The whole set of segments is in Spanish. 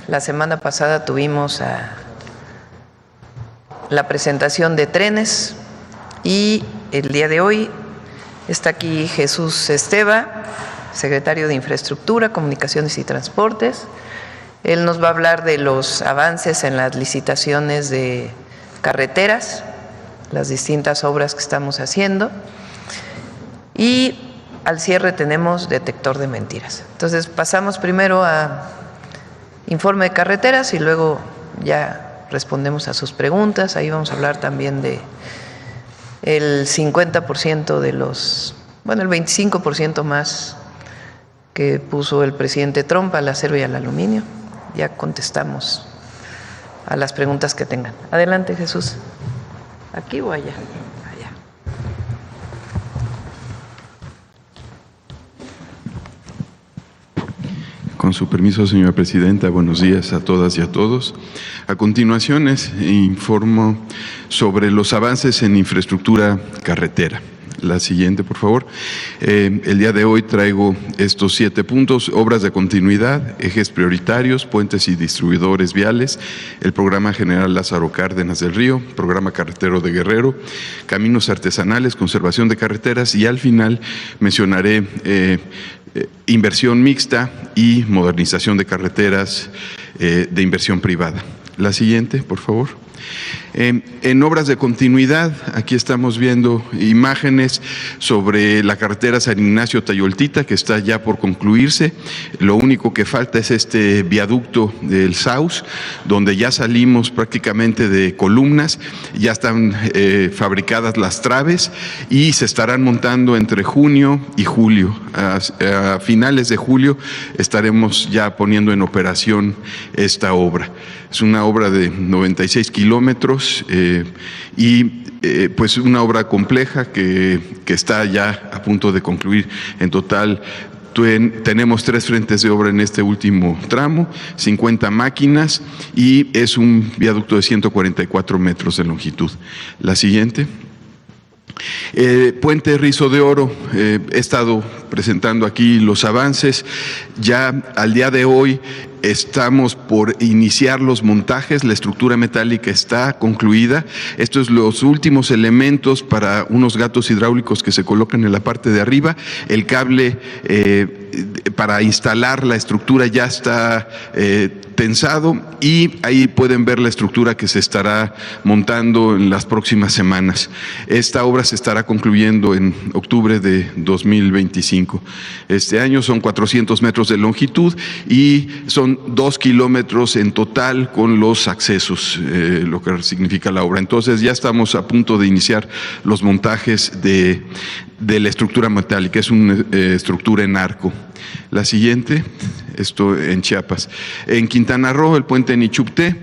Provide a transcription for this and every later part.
La semana pasada tuvimos la presentación de trenes y el día de hoy está aquí Jesús Esteva, secretario de Infraestructura, Comunicaciones y Transportes. Él nos va a hablar de los avances en las licitaciones de carreteras, las distintas obras que estamos haciendo, y al cierre tenemos detector de mentiras. Entonces pasamos primero a informe de carreteras y luego ya respondemos a sus preguntas. Ahí vamos a hablar también de el 50% de los, el 25% más que puso el presidente Trump al acero y al aluminio. Ya contestamos a las preguntas que tengan. Adelante, Jesús. ¿Aquí o allá? Allá. Con su permiso, señora presidenta, buenos días a todas y a todos. A continuación informo sobre los avances en infraestructura carretera. La siguiente, por favor. El día de hoy traigo estos 7 puntos: obras de continuidad, ejes prioritarios, puentes y distribuidores viales, el programa general Lázaro Cárdenas del Río, programa carretero de Guerrero, caminos artesanales, conservación de carreteras, y al final mencionaré inversión mixta y modernización de carreteras de inversión privada. La siguiente, por favor. En obras de continuidad, aquí estamos viendo imágenes sobre la carretera San Ignacio-Tayoltita, que está ya por concluirse. Lo único que falta es este viaducto del Saus, donde ya salimos prácticamente de columnas, ya están fabricadas las traves y se estarán montando entre junio y julio. A finales de julio estaremos ya poniendo en operación esta obra. Es una obra de 96 kilómetros pues una obra compleja que está ya a punto de concluir. En total tenemos 3 frentes de obra en este último tramo, 50 máquinas, y es un viaducto de 144 metros de longitud. La siguiente. Puente Rizo de Oro, he estado presentando aquí los avances. Ya al día de hoy estamos por iniciar los montajes, la estructura metálica está concluida. Estos son los últimos elementos para unos gatos hidráulicos que se colocan en la parte de arriba. El cable para instalar la estructura ya está tensado, y ahí pueden ver la estructura que se estará montando en las próximas semanas. Esta obra se estará concluyendo en octubre de 2025. Este año son 400 metros de longitud y son 2 kilómetros en total con los accesos, lo que significa la obra. Entonces ya estamos a punto de iniciar los montajes de la estructura metálica. Es una estructura en arco. La siguiente, esto en Chiapas. En Quintana Roo, el puente Nichupté,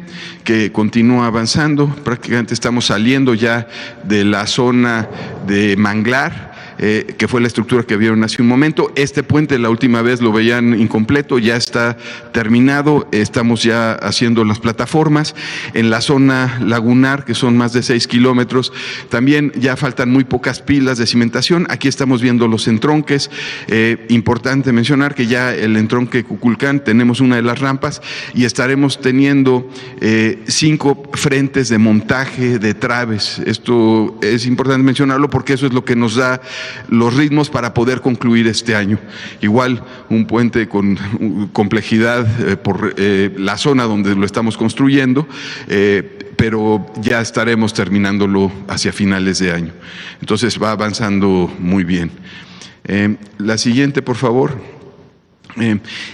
que continúa avanzando. Prácticamente estamos saliendo ya de la zona de manglar, que fue la estructura que vieron hace un momento. Este puente la última vez lo veían incompleto, ya está terminado, estamos ya haciendo las plataformas. En la zona lagunar, que son más de 6 kilómetros, también ya faltan muy pocas pilas de cimentación. Aquí estamos viendo los entronques. Importante mencionar que ya el entronque Cuculcán tenemos una de las rampas y estaremos teniendo 5 frentes de montaje de traves. Esto es importante mencionarlo porque eso es lo que nos da los ritmos para poder concluir este año. Igual un puente con complejidad por la zona donde lo estamos construyendo, pero ya estaremos terminándolo hacia finales de año. Entonces va avanzando muy bien. La siguiente, por favor.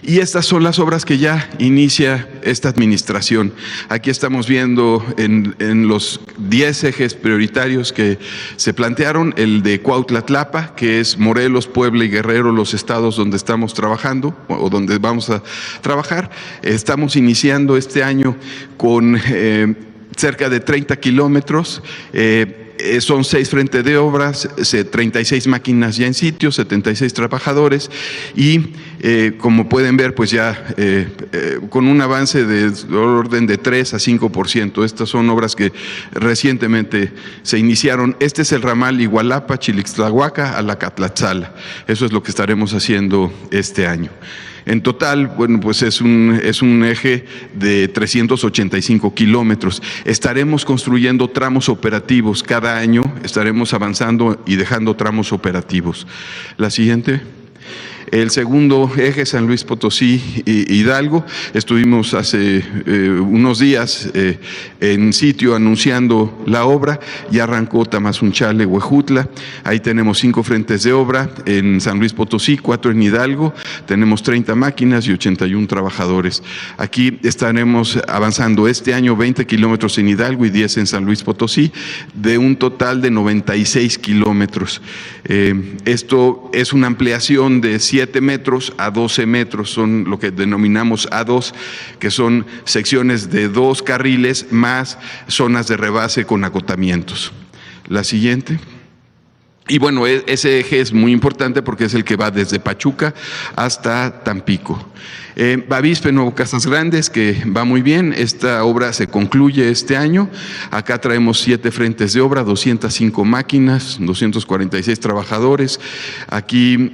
Y estas son las obras que ya inicia esta administración. Aquí estamos viendo en los 10 ejes prioritarios que se plantearon, el de Cuautla-Tlapa, que es Morelos, Puebla y Guerrero, los estados donde estamos trabajando o donde vamos a trabajar. Estamos iniciando este año con cerca de 30 kilómetros. Son 6 frentes de obras, 36 máquinas ya en sitio, 76 trabajadores y como pueden ver, pues ya con un avance de orden de 3 a 5%. Estas son obras que recientemente se iniciaron. Este es el ramal Igualapa, Chilixtlahuaca, Alacatlatzala. Eso es lo que estaremos haciendo este año. En total, bueno, pues es un eje de 385 kilómetros. Estaremos construyendo tramos operativos cada año, estaremos avanzando y dejando tramos operativos. La siguiente. El segundo eje, San Luis Potosí Hidalgo, estuvimos hace unos días en sitio anunciando la obra, ya arrancó Tamazunchale, Huejutla, ahí tenemos 5 frentes de obra, en San Luis Potosí, 4 en Hidalgo, tenemos 30 máquinas y 81 trabajadores. Aquí estaremos avanzando este año 20 kilómetros en Hidalgo y 10 en San Luis Potosí, de un total de 96 kilómetros. Esto es una ampliación de 7 metros a 12 metros, son lo que denominamos A2, que son secciones de 2 carriles más zonas de rebase con acotamientos. La siguiente. Y bueno, ese eje es muy importante porque es el que va desde Pachuca hasta Tampico. Bavispe, Nuevo Casas Grandes, que va muy bien. Esta obra se concluye este año. Acá traemos 7 frentes de obra, 205 máquinas, 246 trabajadores. Aquí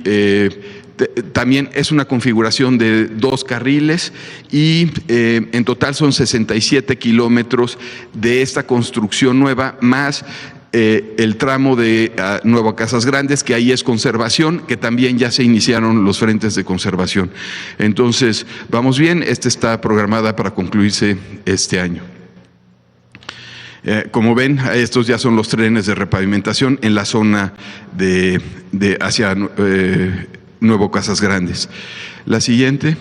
también es una configuración de 2 carriles y en total son 67 kilómetros de esta construcción nueva, más el tramo de Nuevo Casas Grandes, que ahí es conservación, que también ya se iniciaron los frentes de conservación. Entonces, vamos bien, esta está programada para concluirse este año. Como ven, estos ya son los trenes de repavimentación en la zona hacia Nuevo Casas Grandes. La siguiente.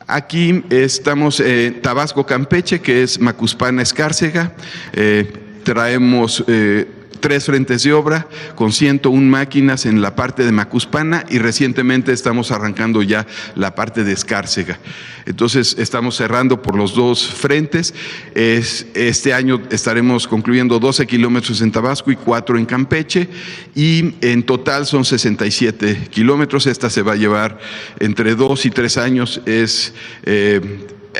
Aquí estamos en Tabasco, Campeche, que es Macuspana, Escárcega. Traemos 3 frentes de obra con 101 máquinas en la parte de Macuspana y recientemente estamos arrancando ya la parte de Escárcega. Entonces estamos cerrando por los 2 frentes. Este año estaremos concluyendo 12 kilómetros en Tabasco y 4 en Campeche y en total son 67 kilómetros. Esta se va a llevar entre 2 y 3 años.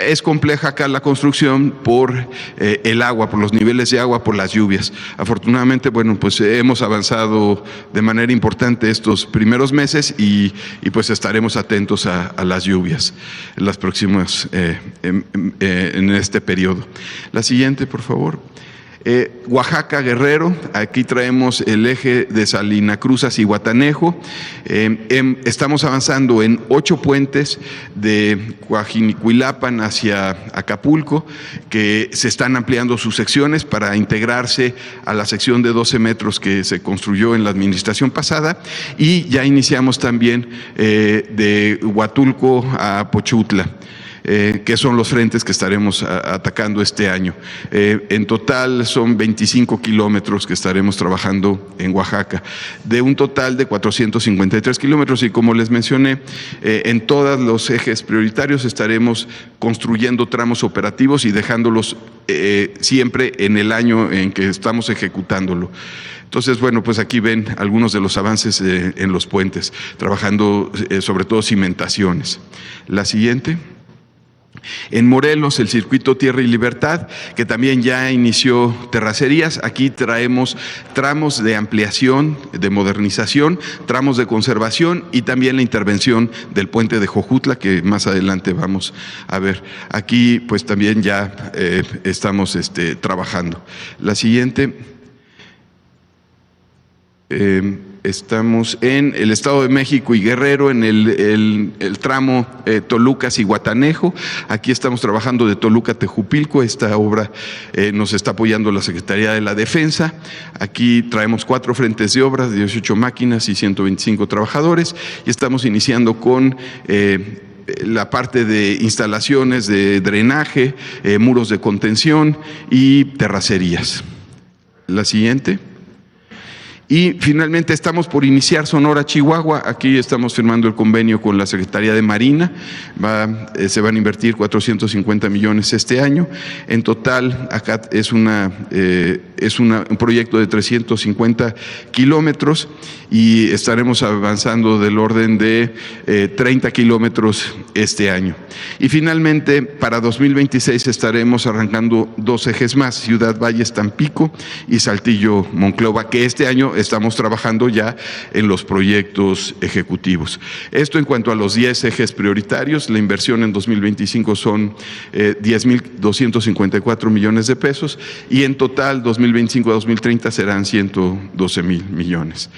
Es compleja acá la construcción por el agua, por los niveles de agua, por las lluvias. Afortunadamente, bueno, pues hemos avanzado de manera importante estos primeros meses y pues estaremos atentos a las lluvias en las próximas, en este periodo. La siguiente, por favor. Oaxaca, Guerrero, aquí traemos el eje de Salina Cruz y Guatanejo. Estamos avanzando en 8 puentes de Coajinicuilapan hacia Acapulco, que se están ampliando sus secciones para integrarse a la sección de 12 metros que se construyó en la administración pasada, y ya iniciamos también de Huatulco a Pochutla. Que son los frentes que estaremos atacando este año. En total son 25 kilómetros que estaremos trabajando en Oaxaca, de un total de 453 kilómetros, y como les mencioné, en todos los ejes prioritarios estaremos construyendo tramos operativos y dejándolos siempre en el año en que estamos ejecutándolo. Entonces, bueno, pues aquí ven algunos de los avances en los puentes, trabajando sobre todo cimentaciones. La siguiente. En Morelos, el circuito Tierra y Libertad, que también ya inició terracerías. Aquí traemos tramos de ampliación, de modernización, tramos de conservación y también la intervención del puente de Jojutla, que más adelante vamos a ver. Aquí pues también ya estamos trabajando. La siguiente. Estamos en el Estado de México y Guerrero, en el tramo Tolucas y Guatanejo. Aquí estamos trabajando de Toluca a Tejupilco. Esta obra nos está apoyando la Secretaría de la Defensa. Aquí traemos 4 frentes de obra, 18 máquinas y 125 trabajadores. Y estamos iniciando con la parte de instalaciones de drenaje, muros de contención y terracerías. La siguiente. Y finalmente estamos por iniciar Sonora, Chihuahua. Aquí estamos firmando el convenio con la Secretaría de Marina. Se van a invertir 450 millones este año. En total, acá es un proyecto de 350 kilómetros y estaremos avanzando del orden de 30 kilómetros este año. Y finalmente, para 2026 estaremos arrancando 2 ejes más, Ciudad Valles, Tampico y Saltillo, Monclova, que este año estamos trabajando ya en los proyectos ejecutivos. Esto en cuanto a los 10 ejes prioritarios. La inversión en 2025 son 10,254 millones de pesos y en total 2025 a 2030 serán 112,000 millones.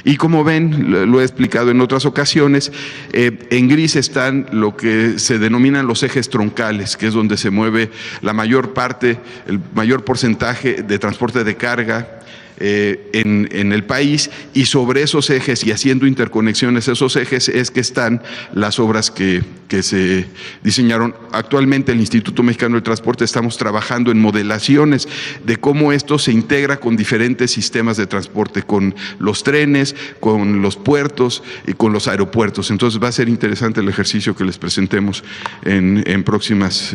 Y como ven, lo he explicado en otras ocasiones, en gris están lo que se denominan los ejes troncales, que es donde se mueve la mayor parte, el mayor porcentaje de transporte de carga en el país, y sobre esos ejes y haciendo interconexiones esos ejes es que están las obras que se diseñaron. Actualmente el Instituto Mexicano del Transporte estamos trabajando en modelaciones de cómo esto se integra con diferentes sistemas de transporte, con los trenes, con los puertos y con los aeropuertos. Entonces va a ser interesante el ejercicio que les presentemos en próximas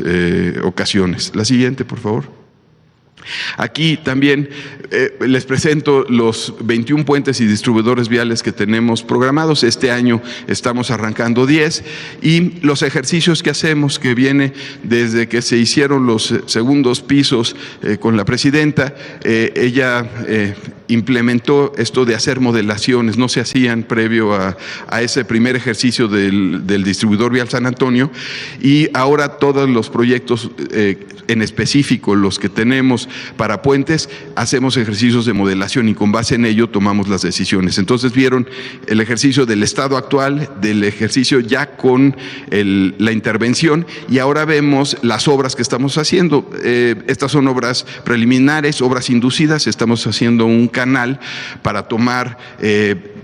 ocasiones. La siguiente, por favor. Aquí también les presento los 21 puentes y distribuidores viales que tenemos programados. Este año estamos arrancando 10 y los ejercicios que hacemos, que viene desde que se hicieron los segundos pisos con la presidenta. Ella implementó esto de hacer modelaciones, no se hacían previo a ese primer ejercicio del distribuidor vial San Antonio, y ahora todos los proyectos en específico, los que tenemos para puentes, hacemos ejercicios de modelación y con base en ello tomamos las decisiones. Entonces vieron el ejercicio del estado actual, del ejercicio ya con la intervención, y ahora vemos las obras que estamos haciendo. Estas son obras preliminares, obras inducidas. Estamos haciendo un canal para tomar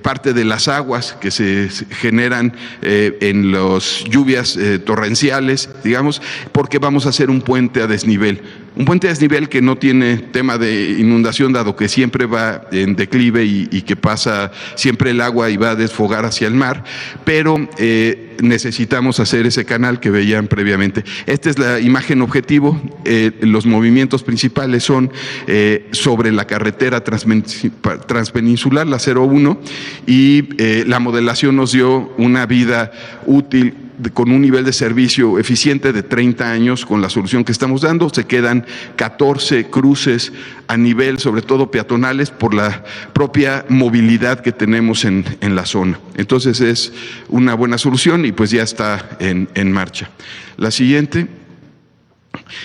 parte de las aguas que se generan en las lluvias torrenciales, digamos, porque vamos a hacer un puente a desnivel. Un puente a desnivel que no tiene tema de inundación, dado que siempre va en declive y que pasa siempre el agua y va a desfogar hacia el mar, pero necesitamos hacer ese canal que veían previamente. Esta es la imagen objetivo. Los movimientos principales son sobre la carretera transpeninsular, la 01, y la modelación nos dio una vida útil con un nivel de servicio eficiente de 30 años con la solución que estamos dando. Se quedan 14 cruces a nivel, sobre todo peatonales, por la propia movilidad que tenemos en la zona. Entonces es una buena solución y pues ya está en marcha. La siguiente.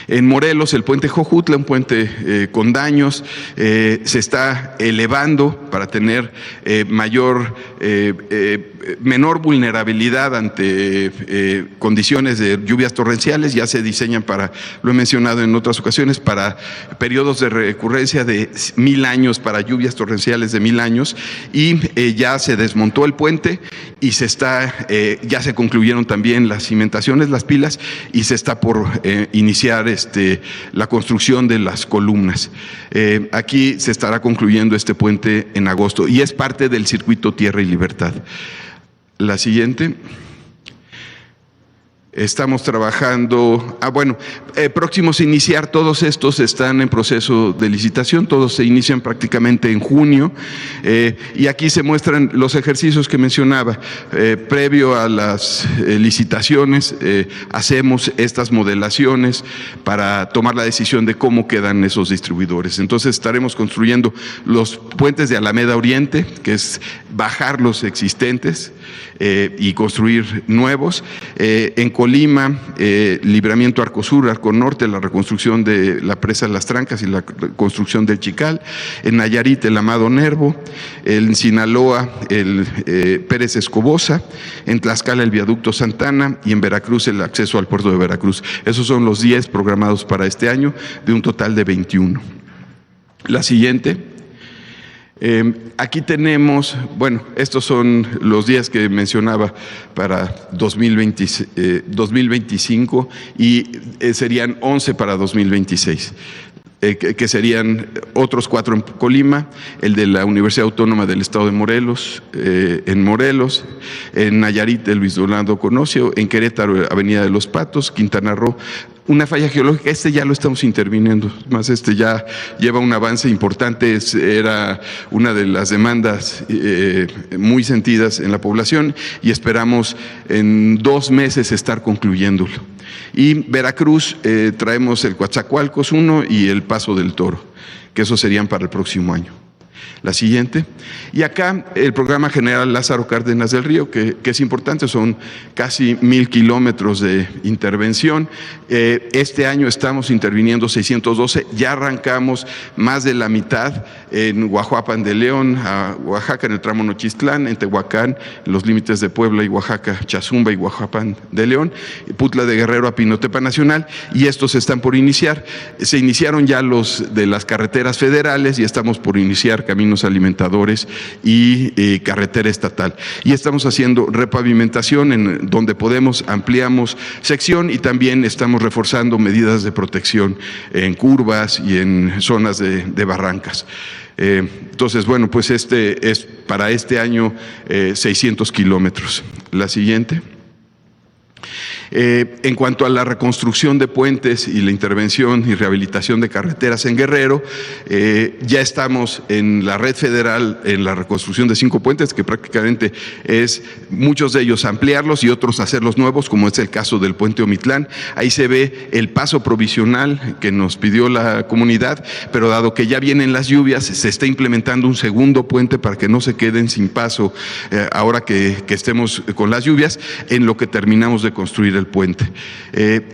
En Morelos, el puente Jojutla, un puente con daños, se está elevando para tener menor vulnerabilidad ante condiciones de lluvias torrenciales. Ya se diseñan para, lo he mencionado en otras ocasiones, para periodos de recurrencia de 1000 años, para lluvias torrenciales de 1000 años, y ya se desmontó el puente y ya se concluyeron también las cimentaciones, las pilas, y se está por iniciar la construcción de las columnas. Aquí se estará concluyendo este puente en agosto y es parte del circuito Tierra y Libertad. La siguiente. Estamos trabajando, próximos a iniciar, todos estos están en proceso de licitación, todos se inician prácticamente en junio, y aquí se muestran los ejercicios que mencionaba. Previo a las licitaciones hacemos estas modelaciones para tomar la decisión de cómo quedan esos distribuidores. Entonces estaremos construyendo los puentes de Alameda Oriente, que es bajar los existentes y construir nuevos. En Colima, Libramiento Arco Sur, Arco Norte, la reconstrucción de la presa Las Trancas y la construcción del Chical. En Nayarit, el Amado Nervo. En Sinaloa, el Pérez Escobosa. En Tlaxcala, el Viaducto Santana. Y en Veracruz, el acceso al puerto de Veracruz. Esos son los 10 programados para este año, de un total de 21. La siguiente. Aquí tenemos, estos son los días que mencionaba para 2025 y serían 11 para 2026. Que serían otros 4 en Colima, el de la Universidad Autónoma del Estado de Morelos, en Morelos, en Nayarit, el Luis Donaldo Colosio, en Querétaro, Avenida de los Patos, Quintana Roo. Una falla geológica, ya lo estamos interviniendo, más ya lleva un avance importante, era una de las demandas muy sentidas en la población y esperamos en 2 meses estar concluyéndolo. Y Veracruz, traemos el Coatzacoalcos 1 y el Paso del Toro, que esos serían para el próximo año. La siguiente. Y acá el programa general Lázaro Cárdenas del Río, que es importante, son casi 1,000 kilómetros de intervención. Este año estamos interviniendo 612, ya arrancamos más de la mitad en Guajuapan de León, a Oaxaca, en el tramo Nochistlán, en Tehuacán, en los límites de Puebla y Oaxaca, Chazumba y Guajuapan de León, Putla de Guerrero a Pinotepa Nacional, y estos están por iniciar. Se iniciaron ya los de las carreteras federales y estamos por iniciar caminos alimentadores y carretera estatal. Y estamos haciendo repavimentación en donde podemos, ampliamos sección y también estamos reforzando medidas de protección en curvas y en zonas de barrancas. Entonces, bueno, pues este es para este año 600 kilómetros. La siguiente. En cuanto a la reconstrucción de puentes y la intervención y rehabilitación de carreteras en Guerrero, ya estamos en la red federal en la reconstrucción de 5 puentes, que prácticamente es muchos de ellos ampliarlos y otros hacerlos nuevos, como es el caso del puente Omitlán. Ahí se ve el paso provisional que nos pidió la comunidad, pero dado que ya vienen las lluvias, se está implementando un segundo puente para que no se queden sin paso ahora que estemos con las lluvias, en lo que terminamos de construir el puente.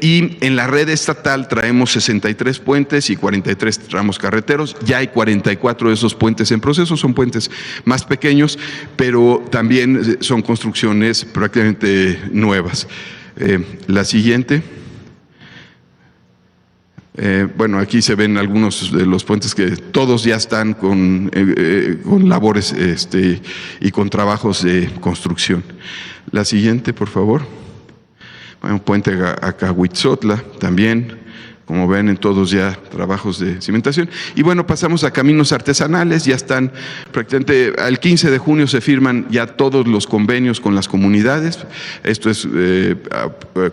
Y en la red estatal traemos 63 puentes y 43 tramos carreteros. Ya hay 44 de esos puentes en proceso, son puentes más pequeños, pero también son construcciones prácticamente nuevas. La siguiente. Bueno, aquí se ven algunos de los puentes que todos ya están con labores y con trabajos de construcción. La siguiente, por favor. Bueno, puente Acahuitzotla también, como ven, en todos ya trabajos de cimentación. Y bueno, pasamos a caminos artesanales, ya están prácticamente, al 15 de junio se firman ya todos los convenios con las comunidades. Esto es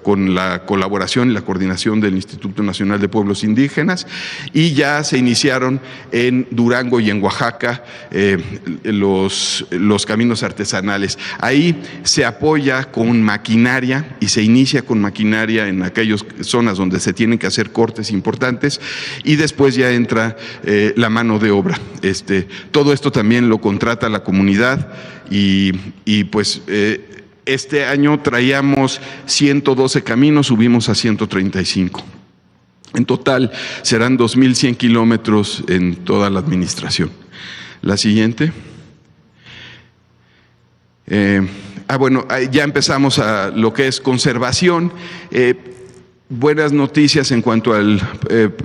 con la colaboración y la coordinación del Instituto Nacional de Pueblos Indígenas, y ya se iniciaron en Durango y en Oaxaca los caminos artesanales. Ahí se apoya con maquinaria y se inicia con maquinaria en aquellas zonas donde se tienen que hacer cortes importantes, y después ya entra la mano de obra. Todo esto también lo contrata la comunidad y pues este año traíamos 112 caminos, subimos a 135. En total serán 2,100 kilómetros en toda la administración. La siguiente. Bueno, ya empezamos a lo que es conservación. Buenas noticias en cuanto al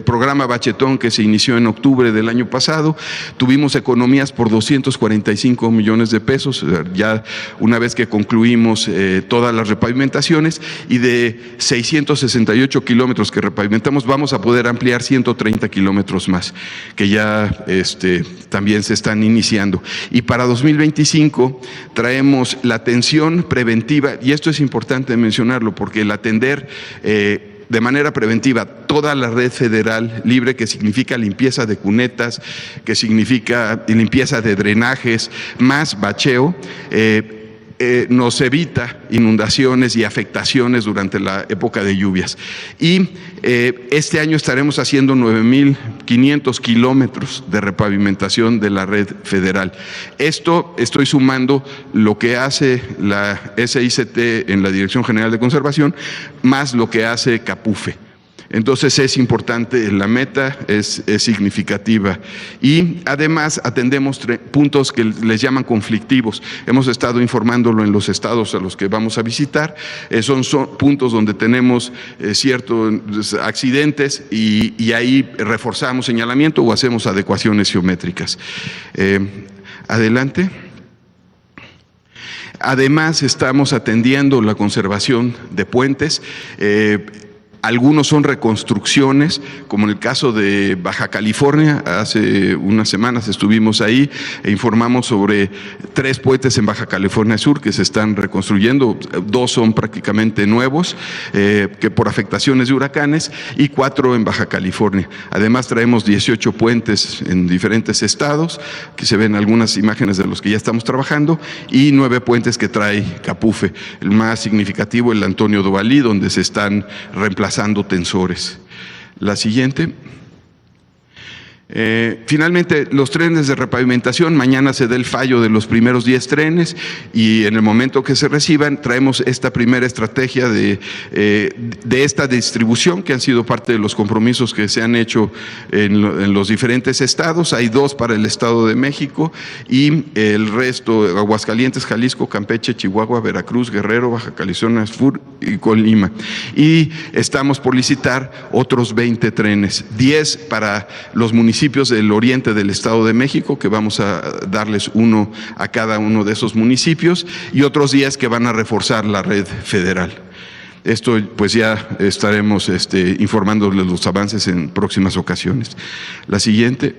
programa Bachetón, que se inició en octubre del año pasado. Tuvimos economías por 245 millones de pesos, ya una vez que concluimos todas las repavimentaciones, y de 668 kilómetros que repavimentamos vamos a poder ampliar 130 kilómetros más, que ya también se están iniciando. Y para 2025 traemos la atención preventiva, y esto es importante mencionarlo porque el atender de manera preventiva toda la red federal libre, que significa limpieza de cunetas, que significa limpieza de drenajes, más bacheo, nos evita inundaciones y afectaciones durante la época de lluvias. Y este año estaremos haciendo 9,500 kilómetros de repavimentación de la red federal. Esto estoy sumando lo que hace la SICT en la Dirección General de Conservación, más lo que hace CAPUFE. Entonces es importante, la meta es significativa, y además atendemos puntos que les llaman conflictivos. Hemos estado informándolo en los estados a los que vamos a visitar. Son puntos donde tenemos ciertos accidentes y ahí reforzamos señalamiento o hacemos adecuaciones geométricas. Adelante. Además estamos atendiendo la conservación de puentes. Algunos son reconstrucciones, como en el caso de Baja California. Hace unas semanas estuvimos ahí e informamos sobre 3 puentes en Baja California Sur que se están reconstruyendo. 2 son prácticamente nuevos, que por afectaciones de huracanes, y 4 en Baja California. Además traemos 18 puentes en diferentes estados, que se ven algunas imágenes de los que ya estamos trabajando, y 9 puentes que trae CAPUFE. El más significativo, el Antonio Dovalí, donde se están reemplazando tensores. La siguiente. Finalmente, los trenes de repavimentación, mañana se da el fallo de los primeros 10 trenes y en el momento que se reciban traemos esta primera estrategia de esta distribución que han sido parte de los compromisos que se han hecho en los diferentes estados. Hay 2 para el Estado de México y el resto, Aguascalientes, Jalisco, Campeche, Chihuahua, Veracruz, Guerrero, Baja California Sur y Colima. Y estamos por licitar otros 20 trenes, 10 para los municipios del oriente del Estado de México, que vamos a darles uno a cada uno de esos municipios, y otros 10 que van a reforzar la red federal. Esto pues ya estaremos informándoles los avances en próximas ocasiones. La siguiente.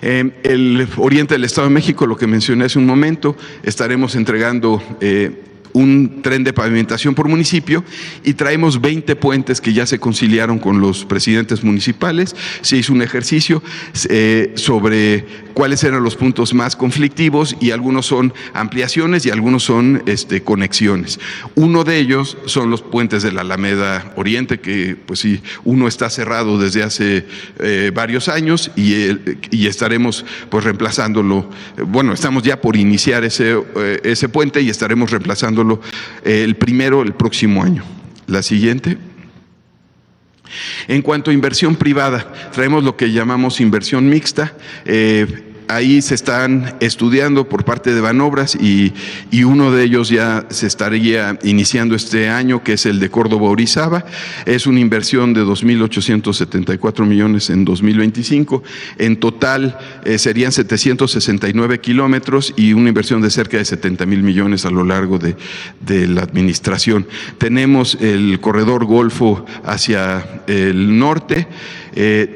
El oriente del Estado de México, lo que mencioné hace un momento, estaremos entregando un tren de pavimentación por municipio y traemos 20 puentes que ya se conciliaron con los presidentes municipales. Se hizo un ejercicio sobre cuáles eran los puntos más conflictivos y algunos son ampliaciones y algunos son conexiones. Uno de ellos son los puentes de la Alameda Oriente, que pues sí, uno está cerrado desde hace varios años y estaremos pues reemplazándolo. Bueno, estamos ya por iniciar ese puente y estaremos reemplazándolo el próximo año. La siguiente. En cuanto a inversión privada, traemos lo que llamamos inversión mixta. Ahí se están estudiando por parte de Banobras y uno de ellos ya se estaría iniciando este año, que es el de Córdoba-Orizaba. Es una inversión de 2.874 millones en 2025. En total serían 769 kilómetros y una inversión de cerca de 70,000 millones a lo largo de la administración. Tenemos el corredor Golfo hacia el norte.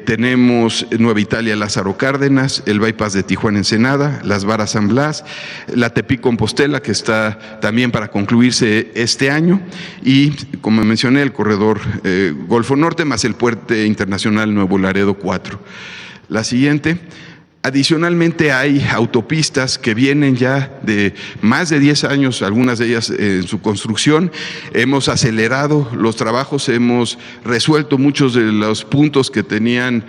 Tenemos Nueva Italia, Lázaro Cárdenas, el bypass de Tijuana Ensenada, Las Varas San Blas, la Tepic-Compostela, que está también para concluirse este año, y como mencioné, el corredor Golfo Norte, más el puente internacional Nuevo Laredo 4. La siguiente. Adicionalmente hay autopistas que vienen ya de más de 10 años, algunas de ellas en su construcción. Hemos acelerado los trabajos, hemos resuelto muchos de los puntos que tenían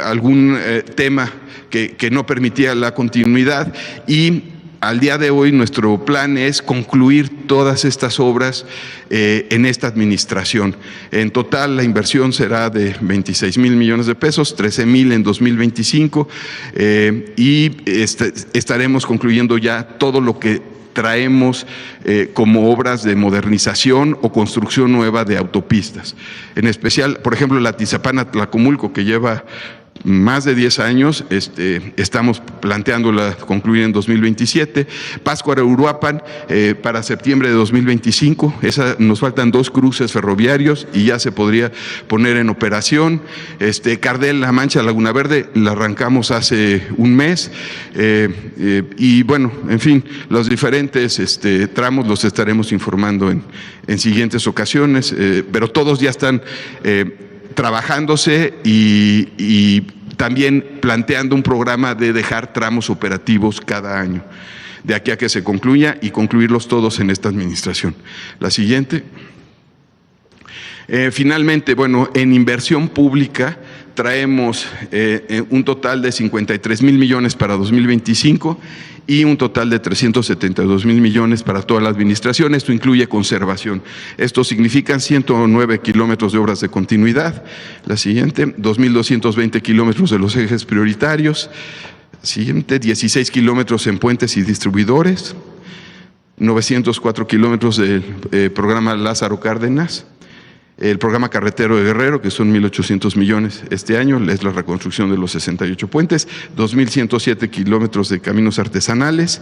algún tema que no permitía la continuidad, y al día de hoy nuestro plan es concluir todas estas obras en esta administración. En total la inversión será de 26,000 millones de pesos, 13,000 en 2025 y estaremos concluyendo ya todo lo que traemos como obras de modernización o construcción nueva de autopistas. En especial, por ejemplo, la Tizapán-Tlacomulco, que lleva más de 10 años, estamos planteándola concluir en 2027. Pátzcuaro-Uruapan para septiembre de 2025. Nos faltan 2 cruces ferroviarios y ya se podría poner en operación. Cardel-La Mancha-Laguna Verde la arrancamos hace un mes. Y bueno, en fin, los diferentes tramos los estaremos informando en siguientes ocasiones, pero todos ya están trabajándose y también planteando un programa de dejar tramos operativos cada año, de aquí a que se concluya y concluirlos todos en esta administración. La siguiente. Finalmente, bueno, en inversión pública traemos un total de 53,000 millones para 2025 y un total de 372,000 millones para toda la administración. Esto incluye conservación. Esto significa 109 kilómetros de obras de continuidad. La siguiente, 2,220 kilómetros de los ejes prioritarios. Siguiente, 16 kilómetros en puentes y distribuidores. 904 kilómetros del programa Lázaro Cárdenas. El programa carretero de Guerrero, que son 1,800 millones este año, es la reconstrucción de los 68 puentes, 2,107 kilómetros de caminos artesanales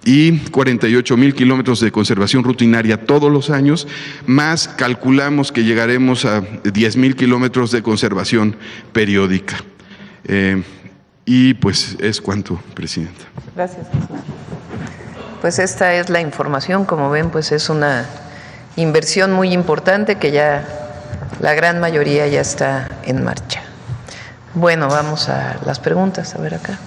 y 48,000 kilómetros de conservación rutinaria todos los años, más calculamos que llegaremos a 10,000 kilómetros de conservación periódica. Y pues es cuanto, Presidenta. Gracias. Pues esta es la información, como ven, pues es una inversión muy importante que ya la gran mayoría ya está en marcha. Bueno, vamos a las preguntas, a ver acá.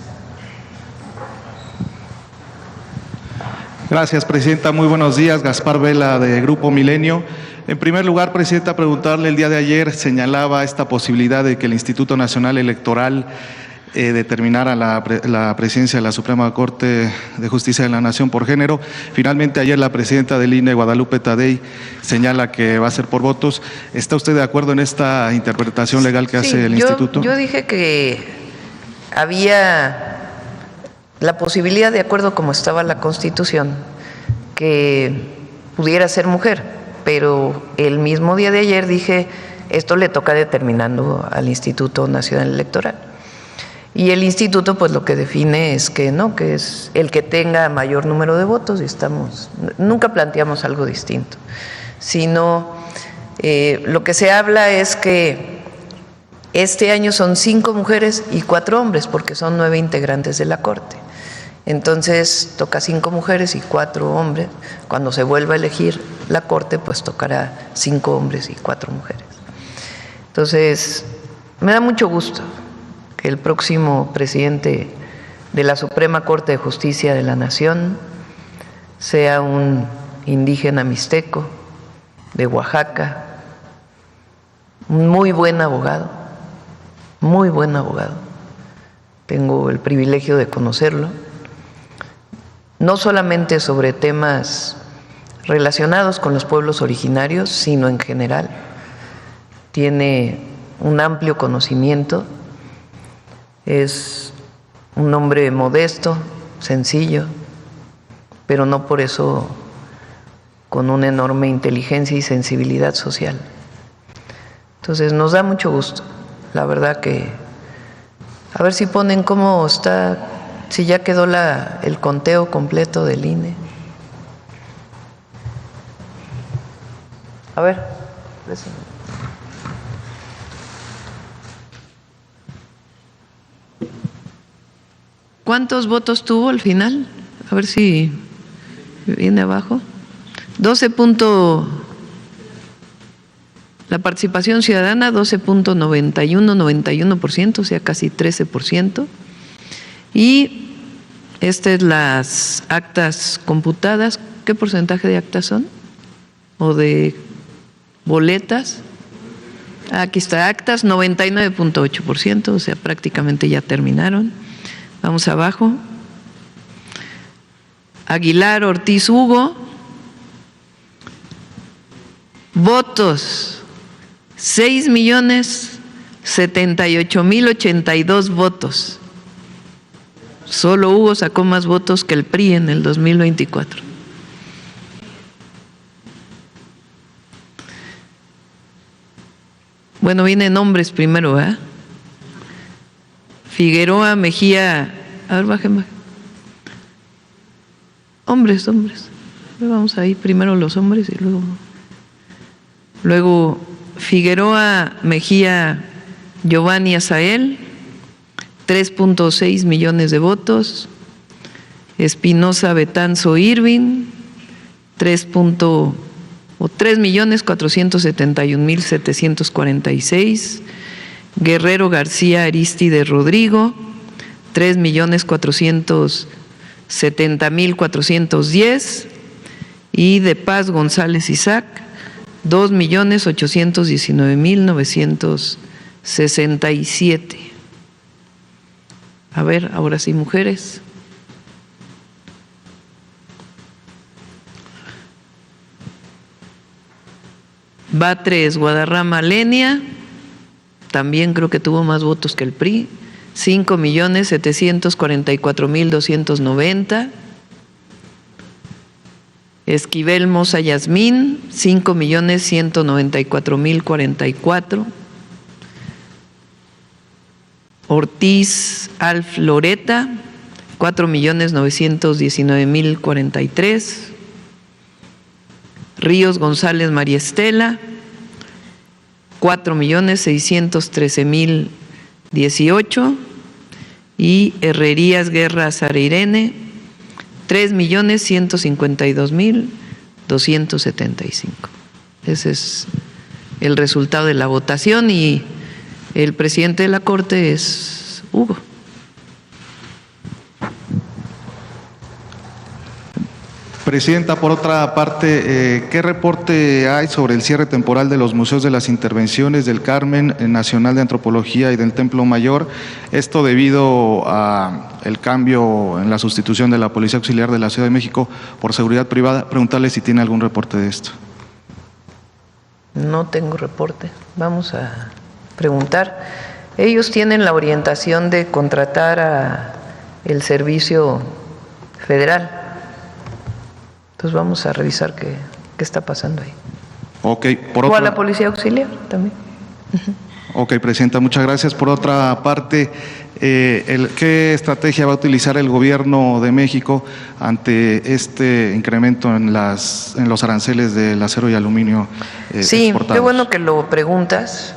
Gracias, Presidenta. Muy buenos días. Gaspar Vela, de Grupo Milenio. En primer lugar, Presidenta, preguntarle, el día de ayer señalaba esta posibilidad de que el Instituto Nacional Electoral determinara la presidencia de la Suprema Corte de Justicia de la Nación por género. Finalmente, ayer la presidenta del INE, Guadalupe Tadei, señala que va a ser por votos. ¿Está usted de acuerdo en esta interpretación legal que hace el Instituto? Yo dije que había la posibilidad, de acuerdo como estaba la Constitución, que pudiera ser mujer, pero el mismo día de ayer dije, esto le toca determinando al Instituto Nacional Electoral. Y el instituto pues lo que define es que no, que es el que tenga mayor número de votos, y nunca planteamos algo distinto, sino lo que se habla es que este año son 5 mujeres y 4 hombres, porque son 9 integrantes de la Corte. Entonces toca 5 mujeres y 4 hombres. Cuando se vuelva a elegir la Corte, pues tocará 5 hombres y 4 mujeres. Entonces, me da mucho gusto que el próximo presidente de la Suprema Corte de Justicia de la Nación sea un indígena mixteco de Oaxaca, un muy buen abogado, muy buen abogado. Tengo el privilegio de conocerlo, no solamente sobre temas relacionados con los pueblos originarios, sino en general. Tiene un amplio conocimiento. Es un hombre modesto, sencillo, pero no por eso con una enorme inteligencia y sensibilidad social. Entonces nos da mucho gusto, la verdad que, a ver si ponen cómo está, si ya quedó el conteo completo del INE. A ver, eso. ¿Cuántos votos tuvo al final? A ver si viene abajo. 12. La participación ciudadana, 12.91%, o sea, casi 13%. Y estas las actas computadas. ¿Qué porcentaje de actas son? ¿O de boletas? Aquí está, actas, 99.8%, o sea, prácticamente ya terminaron. Vamos abajo. Aguilar Ortiz Hugo. Votos, 6.078.082 votos. Solo Hugo sacó más votos que el PRI en el 2024. Bueno, vienen nombres primero, ¿eh? Figueroa Mejía, a ver, bajen. Hombres. Vamos ahí, primero los hombres y luego Figueroa Mejía Giovanni Azael, 3.6 millones de votos. Espinosa Betanzo Irving, 3.471.746. Guerrero García Aristide Rodrigo, 3.470.410. Y de Paz González Isaac, 2.819.967. A ver, ahora sí, mujeres. Batres Guadarrama Lenia, también creo que tuvo más votos que el PRI, 5.744.290. Esquivel Moza Yasmín, 5.194.044. Ortiz Alf Loreta, 4.919.043. Ríos González María Estela, 4.613.018. Y Herrerías Guerra Sara Irene, 3.152.275. Ese es el resultado de la votación y el presidente de la Corte es Hugo. Presidenta, por otra parte, ¿qué reporte hay sobre el cierre temporal de los museos de las intervenciones del Carmen, Nacional de Antropología y del Templo Mayor? Esto debido a el cambio en la sustitución de la Policía Auxiliar de la Ciudad de México por seguridad privada. Preguntarle si tiene algún reporte de esto. No tengo reporte. Vamos a preguntar. Ellos tienen la orientación de contratar a el servicio federal. Entonces vamos a revisar qué está pasando ahí. Ok, o a la Policía Auxiliar también. Ok, Presidenta, muchas gracias. Por otra parte, ¿qué estrategia va a utilizar el Gobierno de México ante este incremento en los aranceles del acero y aluminio sí, exportados? Qué bueno que lo preguntas.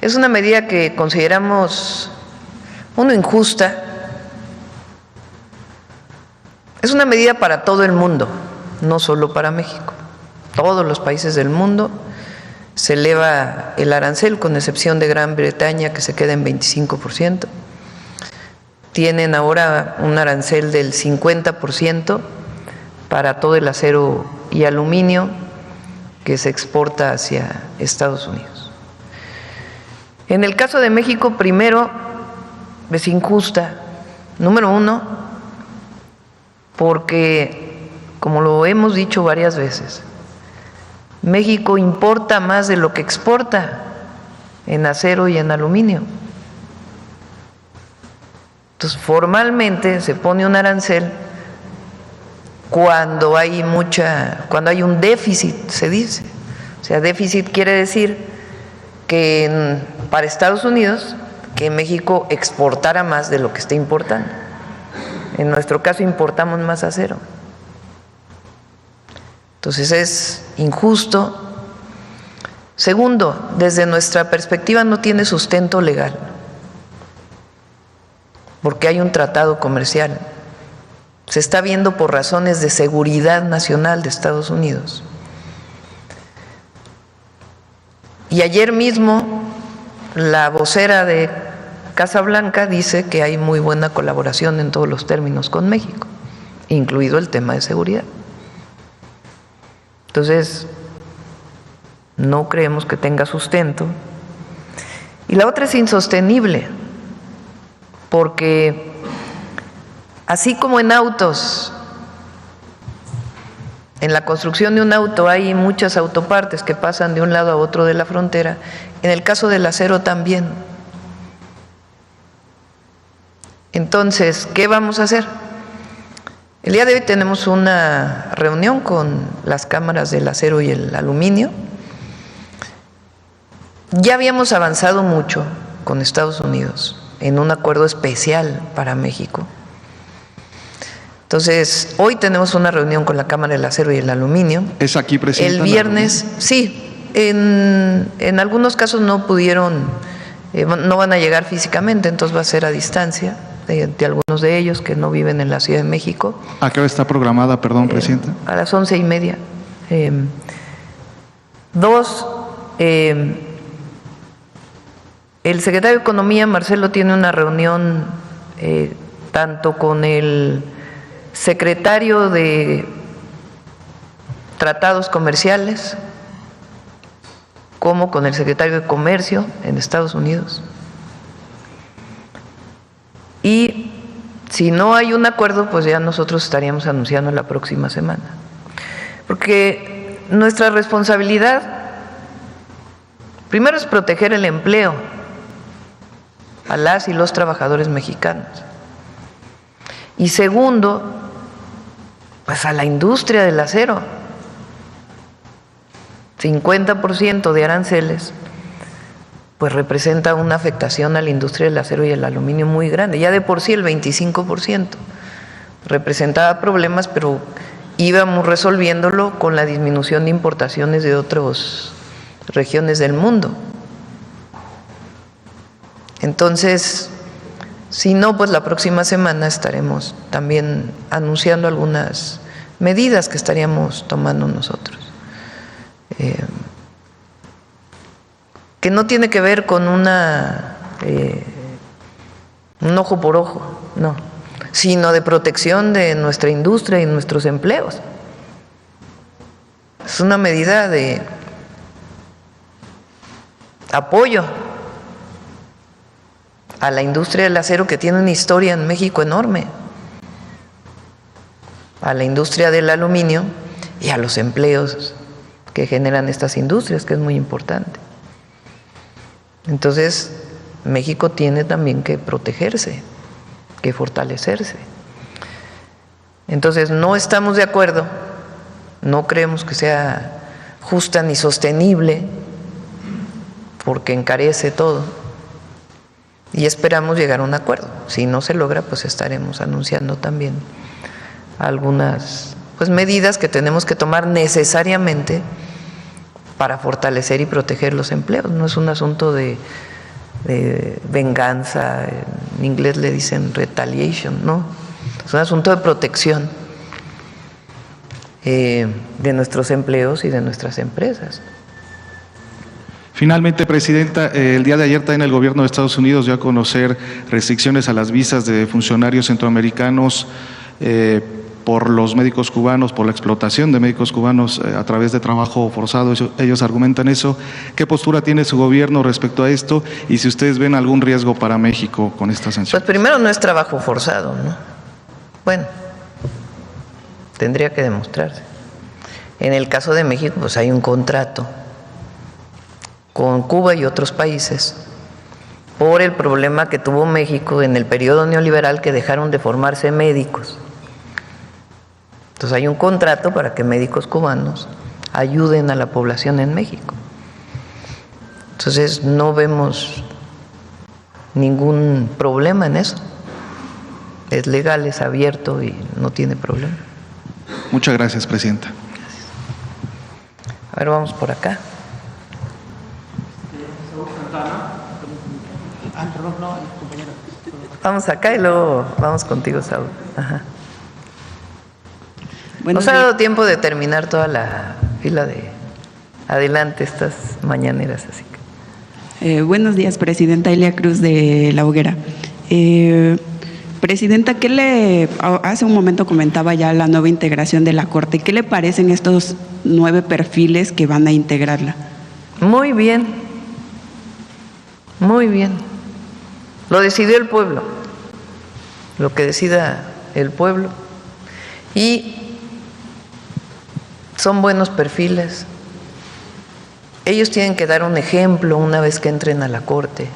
Es una medida que consideramos, injusta. Es una medida para todo el mundo, no solo para México. Todos los países del mundo se eleva el arancel, con excepción de Gran Bretaña, que se queda en 25%. Tienen ahora un arancel del 50% para todo el acero y aluminio que se exporta hacia Estados Unidos. En el caso de México, primero, es injusta. Número uno, porque, como lo hemos dicho varias veces, México importa más de lo que exporta en acero y en aluminio. Entonces, formalmente se pone un arancel cuando hay un déficit, se dice. O sea, déficit quiere decir que para Estados Unidos, que México exportara más de lo que está importando. En nuestro caso importamos más acero. Entonces es injusto. Segundo, desde nuestra perspectiva no tiene sustento legal, porque hay un tratado comercial. Se está viendo por razones de seguridad nacional de Estados Unidos. Y ayer mismo la vocera de Casa Blanca dice que hay muy buena colaboración en todos los términos con México, incluido el tema de seguridad. Entonces, no creemos que tenga sustento. Y la otra es insostenible, porque así como en autos, en la construcción de un auto hay muchas autopartes que pasan de un lado a otro de la frontera, en el caso del acero también. Entonces, ¿qué vamos a hacer? El día de hoy tenemos una reunión con las cámaras del acero y el aluminio. Ya habíamos avanzado mucho con Estados Unidos en un acuerdo especial para México. Entonces, hoy tenemos una reunión con la Cámara del Acero y el Aluminio. ¿Es aquí, Presidenta? El viernes, sí, en algunos casos no pudieron, no van a llegar físicamente, entonces va a ser a distancia de algunos de ellos que no viven en la Ciudad de México. ¿A qué hora está programada, perdón, Presidenta? A las 11:30. El secretario de Economía, Marcelo, tiene una reunión tanto con el secretario de Tratados Comerciales como con el secretario de Comercio en Estados Unidos. Y si no hay un acuerdo, pues ya nosotros estaríamos anunciando la próxima semana. Porque nuestra responsabilidad, primero, es proteger el empleo a las y los trabajadores mexicanos. Y segundo, pues a la industria del acero. 50% de aranceles pues representa una afectación a la industria del acero y el aluminio muy grande. Ya de por sí el 25% representaba problemas, pero íbamos resolviéndolo con la disminución de importaciones de otras regiones del mundo. Entonces, si no, pues la próxima semana estaremos también anunciando algunas medidas que estaríamos tomando nosotros. Que no tiene que ver con un ojo por ojo, no, sino de protección de nuestra industria y nuestros empleos. es una medida de apoyo a la industria del acero, que tiene una historia en México enorme, a la industria del aluminio y a los empleos que generan estas industrias, que es muy importante. Entonces, México tiene también que protegerse, que fortalecerse. Entonces, no estamos de acuerdo, no creemos que sea justa ni sostenible, porque encarece todo, y esperamos llegar a un acuerdo. Si no se logra, pues estaremos anunciando también algunas medidas que tenemos que tomar necesariamente para fortalecer y proteger los empleos. No es un asunto de venganza, en inglés le dicen retaliation, no, es un asunto de protección de nuestros empleos y de nuestras empresas. Finalmente, Presidenta, el día de ayer también el gobierno de Estados Unidos dio a conocer restricciones a las visas de funcionarios centroamericanos por los médicos cubanos, por la explotación de médicos cubanos a través de trabajo forzado. Ellos argumentan eso. ¿Qué postura tiene su gobierno respecto a esto? Y si ustedes ven algún riesgo para México con esta sanción. Pues primero, no es trabajo forzado, ¿no? Bueno, tendría que demostrarse. En el caso de México, pues hay un contrato con Cuba y otros países por el problema que tuvo México en el periodo neoliberal, que dejaron de formarse médicos. Entonces hay un contrato para que médicos cubanos ayuden a la población en México. Entonces no vemos ningún problema en eso. Es legal, es abierto y no tiene problema. Muchas gracias, Presidenta. Gracias. A ver, vamos por acá. Vamos acá y luego vamos contigo, Saúl. Ajá. Nos ha dado tiempo de terminar toda la fila de adelante estas mañaneras, así que. Buenos días, Presidenta. Elia Cruz, de La Hoguera. Presidenta, hace un momento comentaba ya la nueva integración de la Corte. ¿Qué le parecen estos 9 perfiles que van a integrarla? Muy bien, muy bien. Lo decidió el pueblo, lo que decida el pueblo. Y son buenos perfiles. Ellos tienen que dar un ejemplo una vez que entren a la Corte,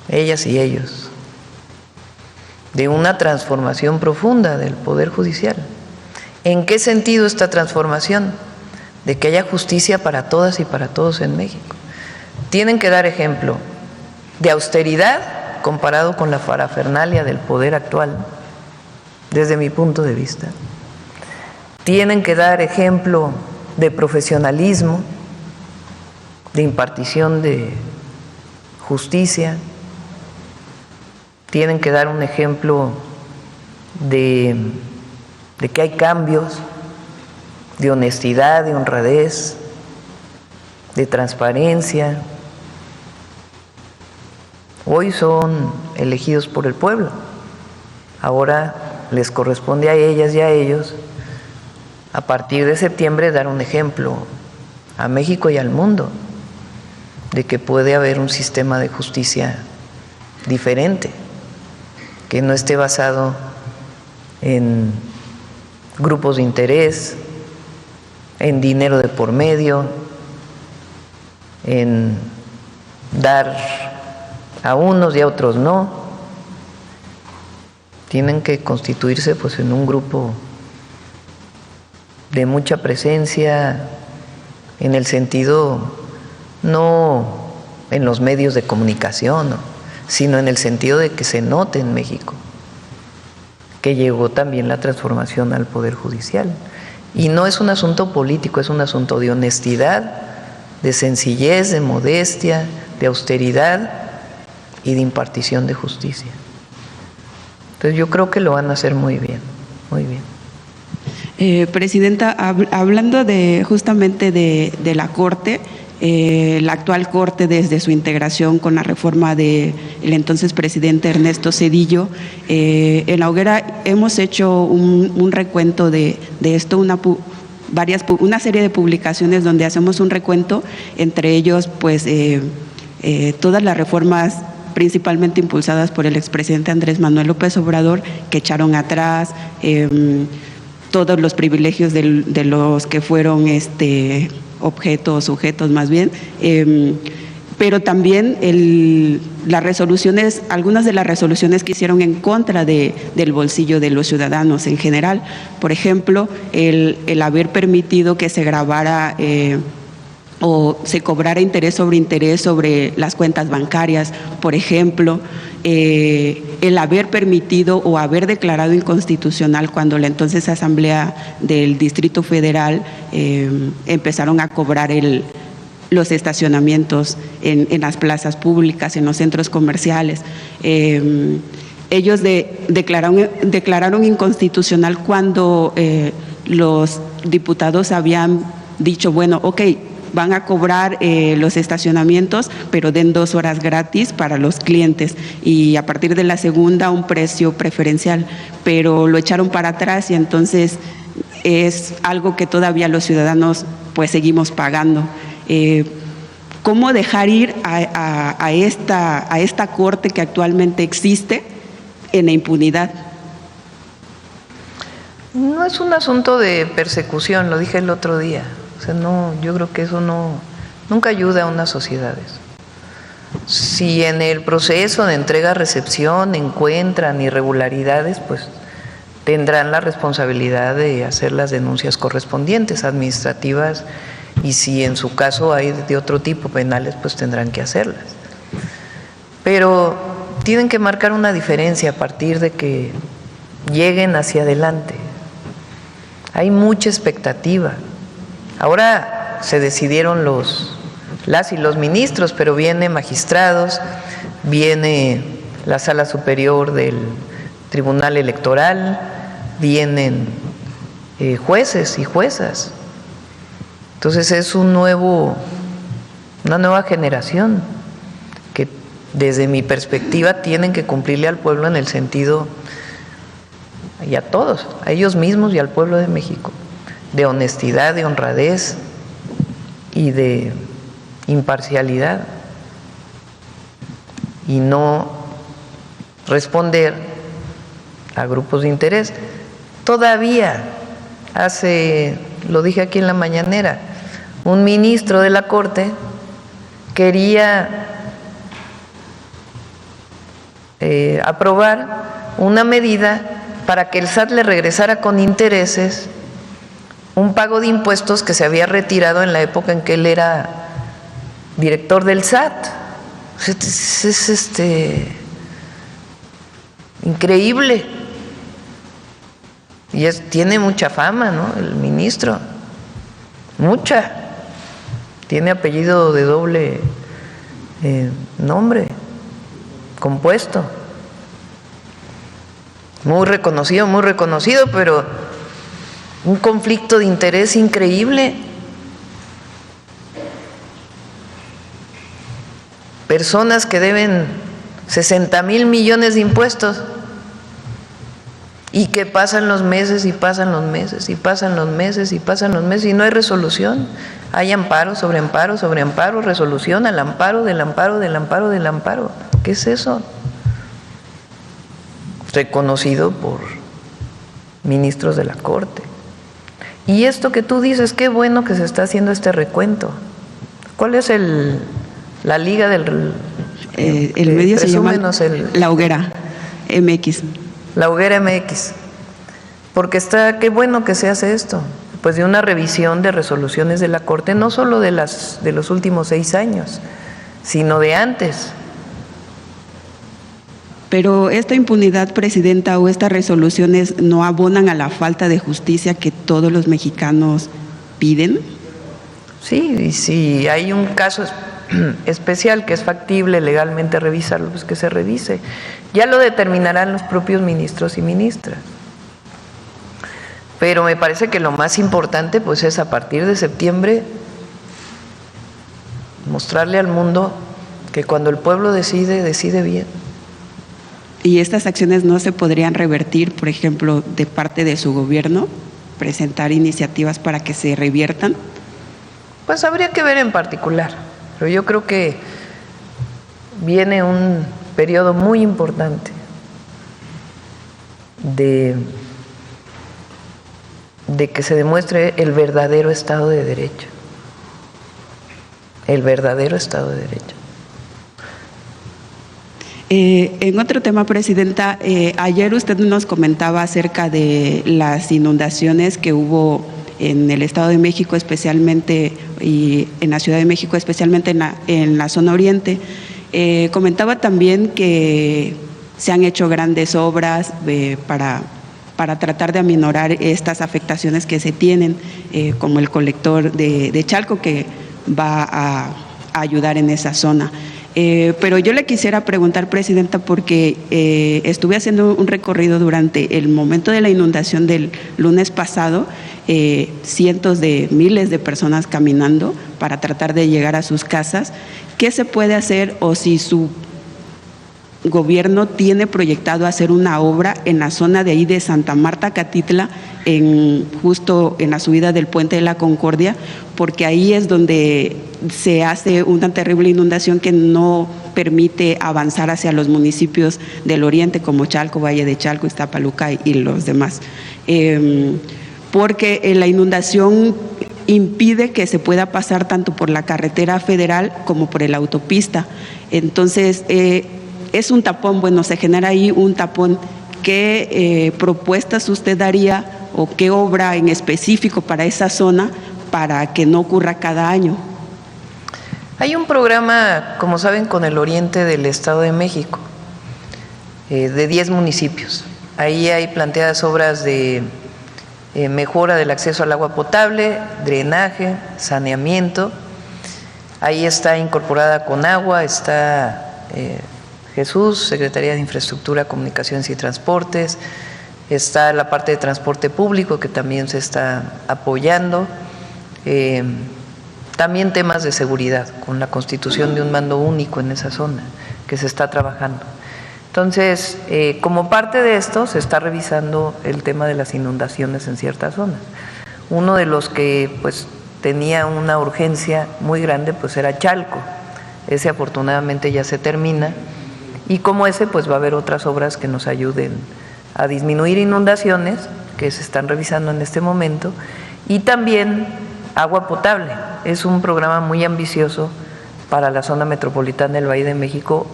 ellas y ellos, de una transformación profunda del Poder Judicial. ¿En qué sentido esta transformación? De que haya justicia para todas y para todos en México. Tienen que dar ejemplo de austeridad comparado con la parafernalia del poder actual, desde mi punto de vista. Tienen que dar ejemplo de profesionalismo, de impartición de justicia. Tienen que dar un ejemplo de que hay cambios, de honestidad, de honradez, de transparencia. Hoy son elegidos por el pueblo. Ahora les corresponde a ellas y a ellos, a partir de septiembre, dar un ejemplo a México y al mundo de que puede haber un sistema de justicia diferente, que no esté basado en grupos de interés, en dinero de por medio, en dar a unos y a otros no. Tienen que constituirse en un grupo de mucha presencia, en el sentido, no en los medios de comunicación, sino en el sentido de que se note en México que llegó también la transformación al Poder Judicial. Y no es un asunto político, es un asunto de honestidad, de sencillez, de modestia, de austeridad y de impartición de justicia. Entonces yo creo que lo van a hacer muy bien, muy bien. Presidenta, hablando justamente de la Corte, la actual Corte, desde su integración con la reforma del entonces presidente Ernesto Zedillo, en La Hoguera hemos hecho un recuento de esto, una serie de publicaciones donde hacemos un recuento, entre ellos pues todas las reformas principalmente impulsadas por el expresidente Andrés Manuel López Obrador, que echaron atrás, todos los privilegios de los que fueron sujetos más bien, pero también las resoluciones, algunas de las resoluciones que hicieron en contra del bolsillo de los ciudadanos en general. Por ejemplo, el haber permitido que se grabara o se cobrara interés sobre las cuentas bancarias, por ejemplo, el haber permitido o haber declarado inconstitucional cuando la entonces Asamblea del Distrito Federal empezaron a cobrar los estacionamientos en las plazas públicas, en los centros comerciales. Ellos declararon inconstitucional cuando los diputados habían dicho, bueno, ok, van a cobrar los estacionamientos, pero den 2 horas gratis para los clientes y a partir de la segunda un precio preferencial, pero lo echaron para atrás y entonces es algo que todavía los ciudadanos pues seguimos pagando. ¿Cómo dejar ir a esta corte que actualmente existe en la impunidad? No es un asunto de persecución, lo dije el otro día. O sea, no, yo creo que eso nunca ayuda a unas sociedades. Si en el proceso de entrega-recepción encuentran irregularidades, pues tendrán la responsabilidad de hacer las denuncias correspondientes, administrativas, y si en su caso hay de otro tipo, penales, pues tendrán que hacerlas. Pero tienen que marcar una diferencia a partir de que lleguen hacia adelante. Hay mucha expectativa. Ahora se decidieron las y los ministros, pero vienen magistrados, viene la Sala Superior del Tribunal Electoral, vienen jueces y juezas. Entonces es una nueva generación que desde mi perspectiva tienen que cumplirle al pueblo en el sentido, y a todos, a ellos mismos y al pueblo de México, de honestidad, de honradez y de imparcialidad, y no responder a grupos de interés. Todavía lo dije aquí en la mañanera, un ministro de la Corte quería aprobar una medida para que el SAT le regresara con intereses un pago de impuestos que se había retirado en la época en que él era director del SAT. Es increíble. Y tiene mucha fama, ¿no? El ministro. Mucha. Tiene apellido de doble nombre, compuesto. Muy reconocido, pero un conflicto de interés increíble. Personas que deben 60,000 millones de impuestos y que pasan los meses y pasan los meses y pasan los meses y pasan los meses y no hay resolución. Hay amparo sobre amparo sobre amparo, resolución al amparo del amparo del amparo del amparo. ¿Qué es eso? Reconocido por ministros de la Corte. Y esto que tú dices, qué bueno que se está haciendo este recuento. ¿Cuál es la liga del... el medio se llama La Hoguera MX. La Hoguera MX. Porque qué bueno que se hace esto, pues de una revisión de resoluciones de la Corte, no solo de los últimos 6 años, sino de antes. Pero esta impunidad, Presidenta, o estas resoluciones no abonan a la falta de justicia que todos los mexicanos piden. Sí, y si hay un caso especial que es factible legalmente revisarlo, pues que se revise. Ya lo determinarán los propios ministros y ministras. Pero me parece que lo más importante pues es a partir de septiembre mostrarle al mundo que cuando el pueblo decide, decide bien. ¿Y estas acciones no se podrían revertir, por ejemplo, de parte de su gobierno? presentar iniciativas para que se reviertan? Pues habría que ver en particular, pero yo creo que viene un periodo muy importante de que se demuestre el verdadero Estado de Derecho. El verdadero Estado de Derecho. En otro tema, Presidenta, ayer usted nos comentaba acerca de las inundaciones que hubo en el Estado de México especialmente y en la Ciudad de México especialmente en la zona oriente. Comentaba también que se han hecho grandes obras para tratar de aminorar estas afectaciones que se tienen, como el colector de Chalco, que va a ayudar en esa zona. Pero yo le quisiera preguntar, Presidenta, porque estuve haciendo un recorrido durante el momento de la inundación del lunes pasado, cientos de miles de personas caminando para tratar de llegar a sus casas. ¿Qué se puede hacer o si su gobierno tiene proyectado hacer una obra en la zona de ahí de Santa Marta, Catitla, justo en la subida del Puente de la Concordia, porque ahí es donde se hace una terrible inundación que no permite avanzar hacia los municipios del oriente como Chalco, Valle de Chalco, Iztapaluca y los demás? Porque la inundación impide que se pueda pasar tanto por la carretera federal como por la autopista. Entonces, es un tapón, bueno, se genera ahí un tapón. ¿Qué propuestas usted daría o qué obra en específico para esa zona para que no ocurra cada año? Hay un programa, como saben, con el oriente del Estado de México, de 10 municipios. Ahí hay planteadas obras de mejora del acceso al agua potable, drenaje, saneamiento. Ahí está incorporada Conagua, está Jesús, Secretaría de Infraestructura, Comunicaciones y Transportes, está la parte de transporte público que también se está apoyando, también temas de seguridad, con la constitución de un mando único en esa zona que se está trabajando. Entonces, como parte de esto, se está revisando el tema de las inundaciones en ciertas zonas. Uno de los que pues tenía una urgencia muy grande pues era Chalco. Ese afortunadamente ya se termina y como ese pues va a haber otras obras que nos ayuden a disminuir inundaciones que se están revisando en este momento y también agua potable. Es un programa muy ambicioso para la zona metropolitana del Valle de México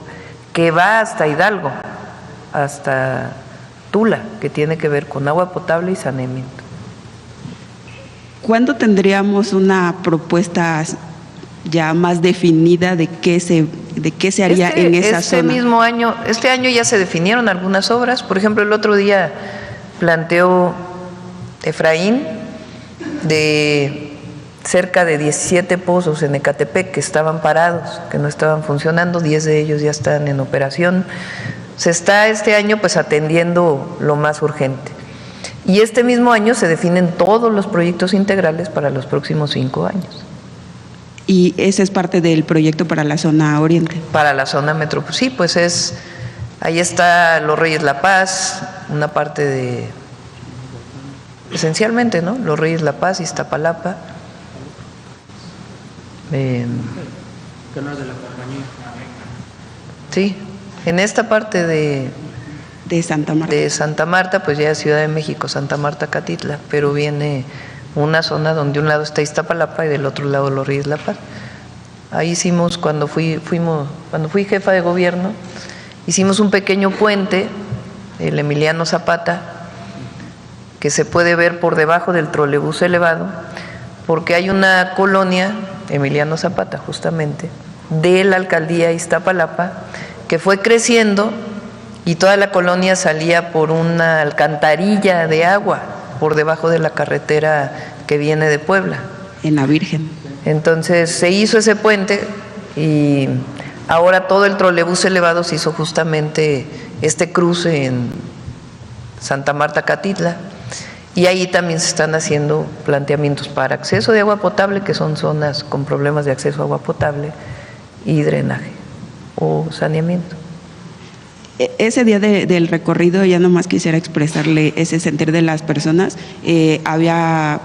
que va hasta Hidalgo, hasta Tula, que tiene que ver con agua potable y saneamiento. ¿Cuándo tendríamos una propuesta ya más definida de qué se haría en esa zona? Mismo año, este año ya se definieron algunas obras. Por ejemplo, el otro día planteó Efraín de cerca de 17 pozos en Ecatepec que estaban parados, que no estaban funcionando, 10 de ellos ya están en operación. Se está este año pues atendiendo lo más urgente. Y este mismo año se definen todos los proyectos integrales para los próximos 5 años. ¿Y ese es parte del proyecto para la zona oriente? Para la zona metropolitana, sí, pues ahí está Los Reyes La Paz, una parte de, esencialmente, ¿no? Los Reyes La Paz, Iztapalapa. Que no es de la compañía. Sí, en esta parte de Santa Marta, pues ya es Ciudad de México, Santa Marta, Catitla, pero viene una zona donde un lado está Iztapalapa y del otro lado Los Reyes La Paz. Ahí hicimos, cuando fui jefa de gobierno, hicimos un pequeño puente, el Emiliano Zapata, que se puede ver por debajo del trolebús elevado, porque hay una colonia, Emiliano Zapata justamente, de la alcaldía Iztapalapa, que fue creciendo y toda la colonia salía por una alcantarilla de agua por debajo de la carretera que viene de Puebla. En la Virgen. Entonces se hizo ese puente y ahora todo el trolebús elevado se hizo justamente este cruce en Santa Marta, Catitla. Y ahí también se están haciendo planteamientos para acceso de agua potable, que son zonas con problemas de acceso a agua potable, y drenaje o saneamiento. ese día del recorrido ya nomás quisiera expresarle ese sentir de las personas. Había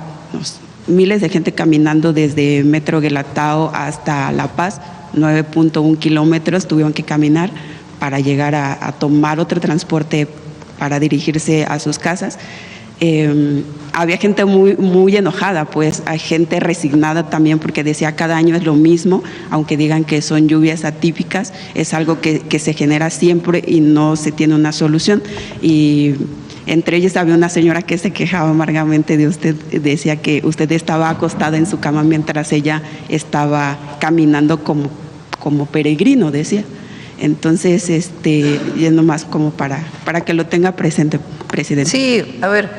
miles de gente caminando desde Metro Guelatao hasta La Paz, 9.1 kilómetros tuvieron que caminar para llegar a tomar otro transporte para dirigirse a sus casas. Había gente muy enojada, pues hay gente resignada también porque decía cada año es lo mismo, aunque digan que son lluvias atípicas, es algo que se genera siempre y no se tiene una solución. Y entre ellos había una señora que se quejaba amargamente de usted, decía que usted estaba acostada en su cama mientras ella estaba caminando como peregrino, decía. Entonces, yendo más como para que lo tenga presente, presidente. Sí, a ver,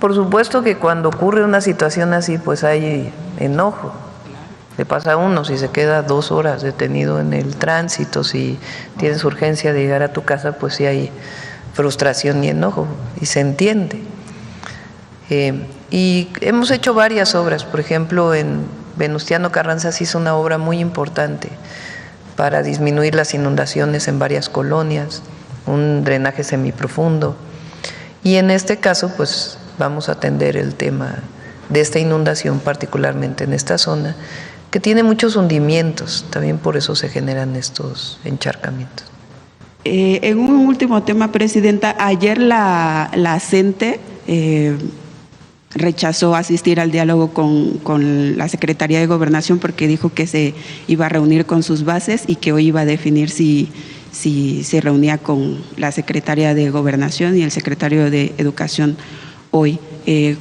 por supuesto que cuando ocurre una situación así, pues hay enojo. Le pasa a uno si se queda 2 horas detenido en el tránsito, si tienes urgencia de llegar a tu casa, pues sí hay frustración y enojo, y se entiende. Y hemos hecho varias obras, por ejemplo, en Venustiano Carranza se hizo una obra muy importante para disminuir las inundaciones en varias colonias, un drenaje semiprofundo. Y en este caso, pues vamos a atender el tema de esta inundación, particularmente en esta zona, que tiene muchos hundimientos, también por eso se generan estos encharcamientos. En un último tema, presidenta, ayer la CENTE rechazó asistir al diálogo con la Secretaría de Gobernación porque dijo que se iba a reunir con sus bases y que hoy iba a definir si se reunía con la Secretaría de Gobernación y el Secretario de Educación hoy.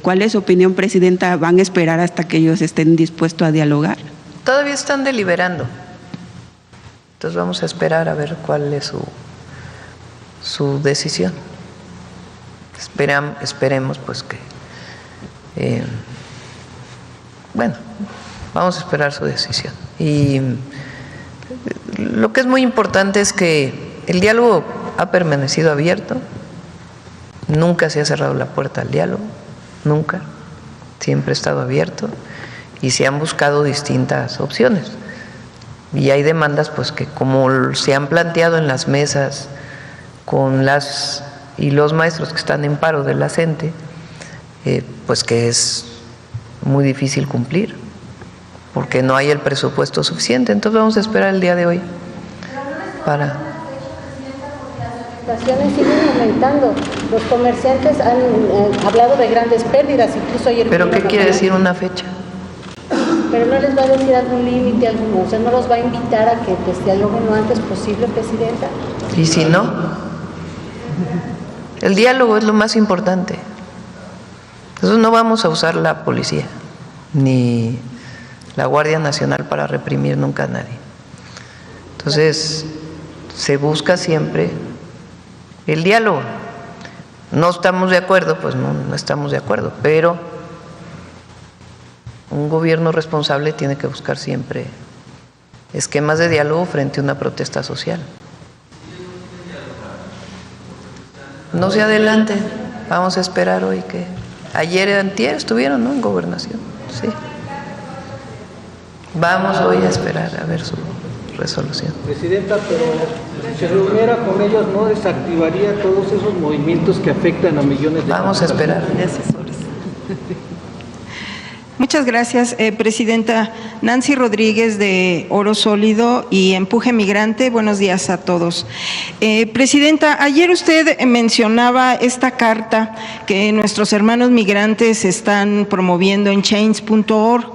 ¿Cuál es su opinión, presidenta? ¿Van a esperar hasta que ellos estén dispuestos a dialogar? Todavía están deliberando, entonces vamos a esperar a ver cuál es su decisión. Esperemos pues que, bueno, vamos a esperar su decisión. Y lo que es muy importante es que el diálogo ha permanecido abierto, nunca se ha cerrado la puerta al diálogo, nunca, siempre ha estado abierto y se han buscado distintas opciones. Y hay demandas pues que como se han planteado en las mesas con las y los maestros que están en paro de la CENTE, pues que es muy difícil cumplir porque no hay el presupuesto suficiente. Entonces vamos a esperar el día de hoy para... Las afectaciones siguen aumentando. Los comerciantes han hablado de grandes pérdidas, incluso ayer... ¿Pero qué quiere decir una fecha? Pero no les va a decir algún límite, alguno, o sea, no los va a invitar a que pues dialoguen lo antes posible, presidenta. ¿Y si no? El diálogo es lo más importante. Entonces no vamos a usar la policía ni la Guardia Nacional para reprimir nunca a nadie. Entonces se busca siempre el diálogo. No estamos de acuerdo, pues no estamos de acuerdo, pero un gobierno responsable tiene que buscar siempre esquemas de diálogo frente a una protesta social. No se adelante, vamos a esperar hoy que... Ayer y antier estuvieron, ¿no?, en Gobernación, sí. Vamos hoy a esperar a ver su resolución. Presidenta, pero si se reuniera con ellos, ¿no desactivaría todos esos movimientos que afectan a millones de... Vamos a esperar. Muchas gracias, Presidenta. Nancy Rodríguez de Oro Sólido y Empuje Migrante. Buenos días a todos. Presidenta, ayer usted mencionaba esta carta que nuestros hermanos migrantes están promoviendo en change.org.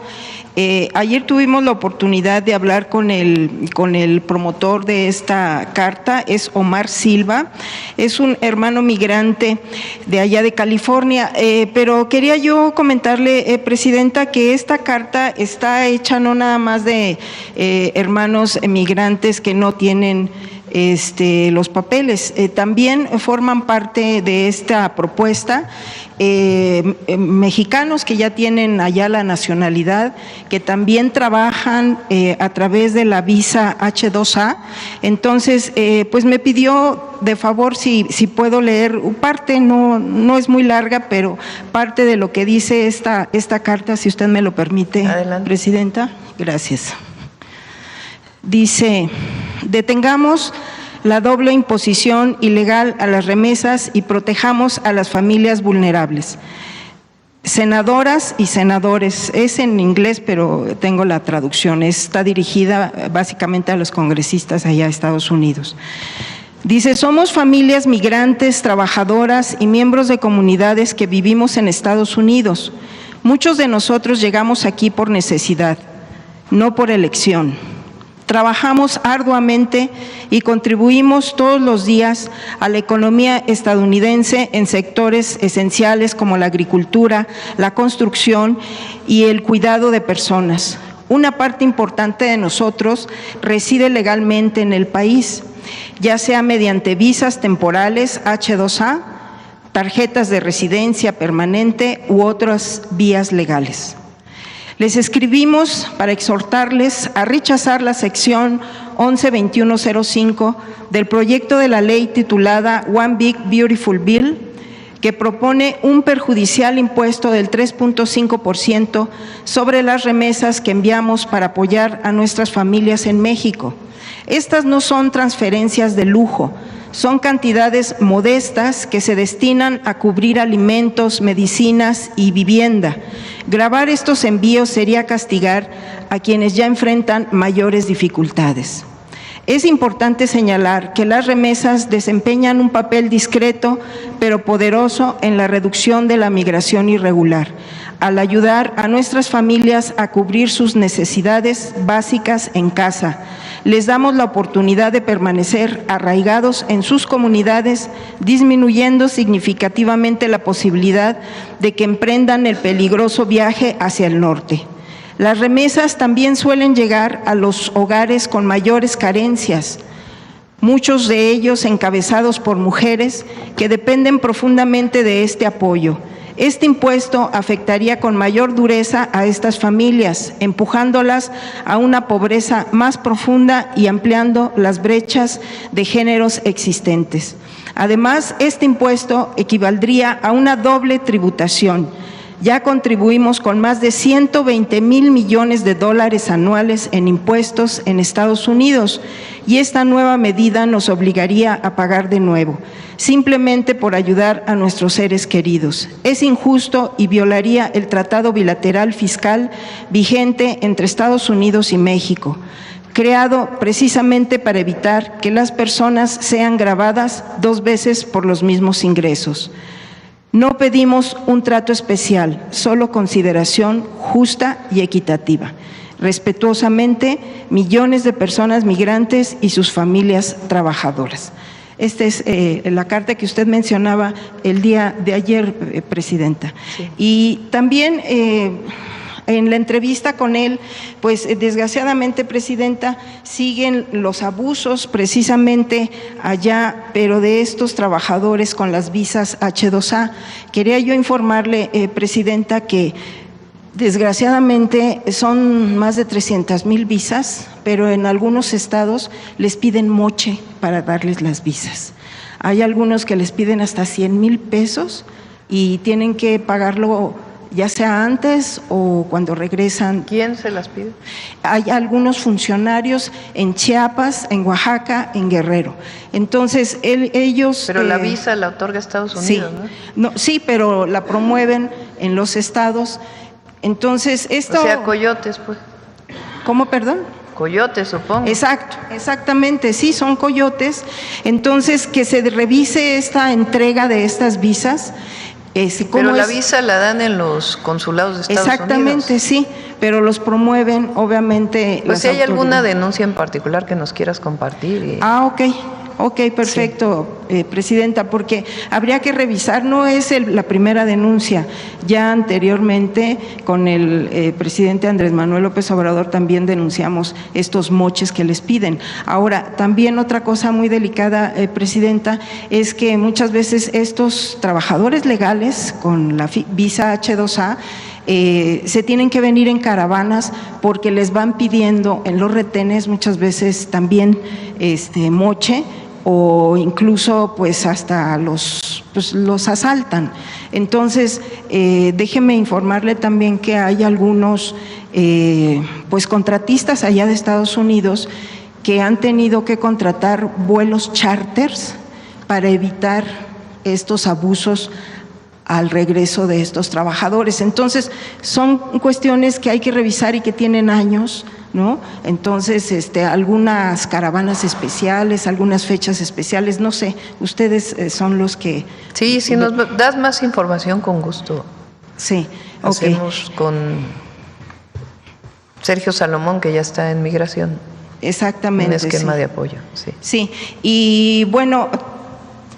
Ayer tuvimos la oportunidad de hablar con el promotor de esta carta, es Omar Silva, es un hermano migrante de allá de California, pero quería yo comentarle, Presidenta, que esta carta está hecha no nada más de hermanos migrantes que no tienen los papeles, también forman parte de esta propuesta mexicanos que ya tienen allá la nacionalidad, que también trabajan a través de la visa H2A. Entonces, pues me pidió de favor si puedo leer parte, no es muy larga, pero parte de lo que dice esta carta, si usted me lo permite. Adelante. Presidenta. Gracias. Dice Detengamos la doble imposición ilegal a las remesas y protejamos a las familias vulnerables. Senadoras y senadores, es en inglés, pero tengo la traducción, está dirigida básicamente a los congresistas allá de Estados Unidos. Dice, somos familias migrantes, trabajadoras y miembros de comunidades que vivimos en Estados Unidos. Muchos de nosotros llegamos aquí por necesidad, no por elección. Trabajamos arduamente y contribuimos todos los días a la economía estadounidense en sectores esenciales como la agricultura, la construcción y el cuidado de personas. Una parte importante de nosotros reside legalmente en el país, ya sea mediante visas temporales H-2A, tarjetas de residencia permanente u otras vías legales. Les escribimos para exhortarles a rechazar la sección 112105 del proyecto de la ley titulada One Big Beautiful Bill, que propone un perjudicial impuesto del 3.5% sobre las remesas que enviamos para apoyar a nuestras familias en México. Estas no son transferencias de lujo, son cantidades modestas que se destinan a cubrir alimentos, medicinas y vivienda. Gravar estos envíos sería castigar a quienes ya enfrentan mayores dificultades. Es importante señalar que las remesas desempeñan un papel discreto pero poderoso en la reducción de la migración irregular, al ayudar a nuestras familias a cubrir sus necesidades básicas en casa. Les damos la oportunidad de permanecer arraigados en sus comunidades, disminuyendo significativamente la posibilidad de que emprendan el peligroso viaje hacia el norte. Las remesas también suelen llegar a los hogares con mayores carencias, muchos de ellos encabezados por mujeres que dependen profundamente de este apoyo. Este impuesto afectaría con mayor dureza a estas familias, empujándolas a una pobreza más profunda y ampliando las brechas de géneros existentes. Además, este impuesto equivaldría a una doble tributación. Ya contribuimos con más de 120,000 millones de dólares anuales en impuestos en Estados Unidos y esta nueva medida nos obligaría a pagar de nuevo, simplemente por ayudar a nuestros seres queridos. Es injusto y violaría el tratado bilateral fiscal vigente entre Estados Unidos y México, creado precisamente para evitar que las personas sean gravadas 2 veces por los mismos ingresos. No pedimos un trato especial, solo consideración justa y equitativa. Respetuosamente, millones de personas migrantes y sus familias trabajadoras. Esta es la carta que usted mencionaba el día de ayer, Presidenta. Sí. Y también en la entrevista con él, pues desgraciadamente, Presidenta, siguen los abusos precisamente allá, pero de estos trabajadores con las visas H-2A. Quería yo informarle, Presidenta, que desgraciadamente son más de 300,000 visas, pero en algunos estados les piden moche para darles las visas. Hay algunos que les piden hasta 100,000 pesos y tienen que pagarlo ya sea antes o cuando regresan. ¿Quién se las pide? Hay algunos funcionarios en Chiapas, en Oaxaca, en Guerrero. Entonces, ellos… Pero la visa la otorga Estados Unidos, sí, ¿no? Sí, pero la promueven en los estados. Entonces, esto… O sea, coyotes, pues. ¿Cómo, perdón? Coyotes, supongo. Exacto, exactamente, sí, son coyotes. Entonces, que se revise esta entrega de estas visas. Pero la visa la dan en los consulados de Estados Unidos. Exactamente, sí, pero los promueven, obviamente. Pues si hay alguna denuncia en particular que nos quieras compartir. Ok, perfecto, sí. Presidenta, porque habría que revisar, no es la primera denuncia, ya anteriormente con el presidente Andrés Manuel López Obrador también denunciamos estos moches que les piden. Ahora, también otra cosa muy delicada, Presidenta, es que muchas veces estos trabajadores legales con la visa H-2A se tienen que venir en caravanas porque les van pidiendo en los retenes muchas veces también moche, o incluso pues hasta los asaltan. Entonces, déjeme informarle también que hay algunos pues contratistas allá de Estados Unidos que han tenido que contratar vuelos charters para evitar estos abusos al regreso de estos trabajadores. Entonces, son cuestiones que hay que revisar y que tienen años, ¿no? Entonces, algunas caravanas especiales, algunas fechas especiales, no sé, ustedes son los que… Sí, si nos das más información, con gusto. Sí, ok. Hacemos con Sergio Salomón, que ya está en migración. Exactamente. Un esquema sí. de apoyo, sí. Sí, y bueno,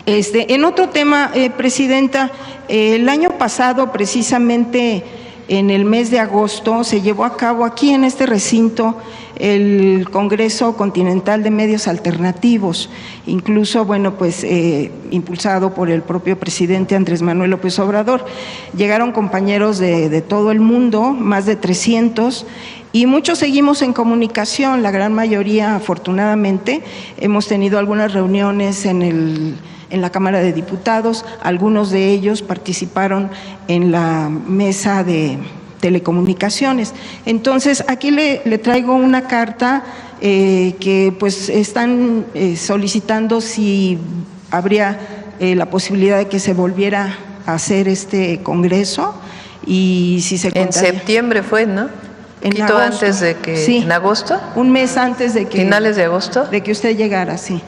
en otro tema, Presidenta, el año pasado, precisamente en el mes de agosto, se llevó a cabo aquí en este recinto el Congreso Continental de Medios Alternativos, incluso, bueno, pues impulsado por el propio presidente Andrés Manuel López Obrador. Llegaron compañeros de todo el mundo, más de 300, y muchos seguimos en comunicación, la gran mayoría, afortunadamente. Hemos tenido algunas reuniones en la Cámara de Diputados, algunos de ellos participaron en la mesa de telecomunicaciones. Entonces, aquí le traigo una carta que pues están solicitando si habría la posibilidad de que se volviera a hacer este congreso y si se contaría. En septiembre fue, ¿no? En poquito agosto. antes de que… Sí. ¿En agosto? Un mes antes de que… ¿Finales de agosto? De que usted llegara, sí.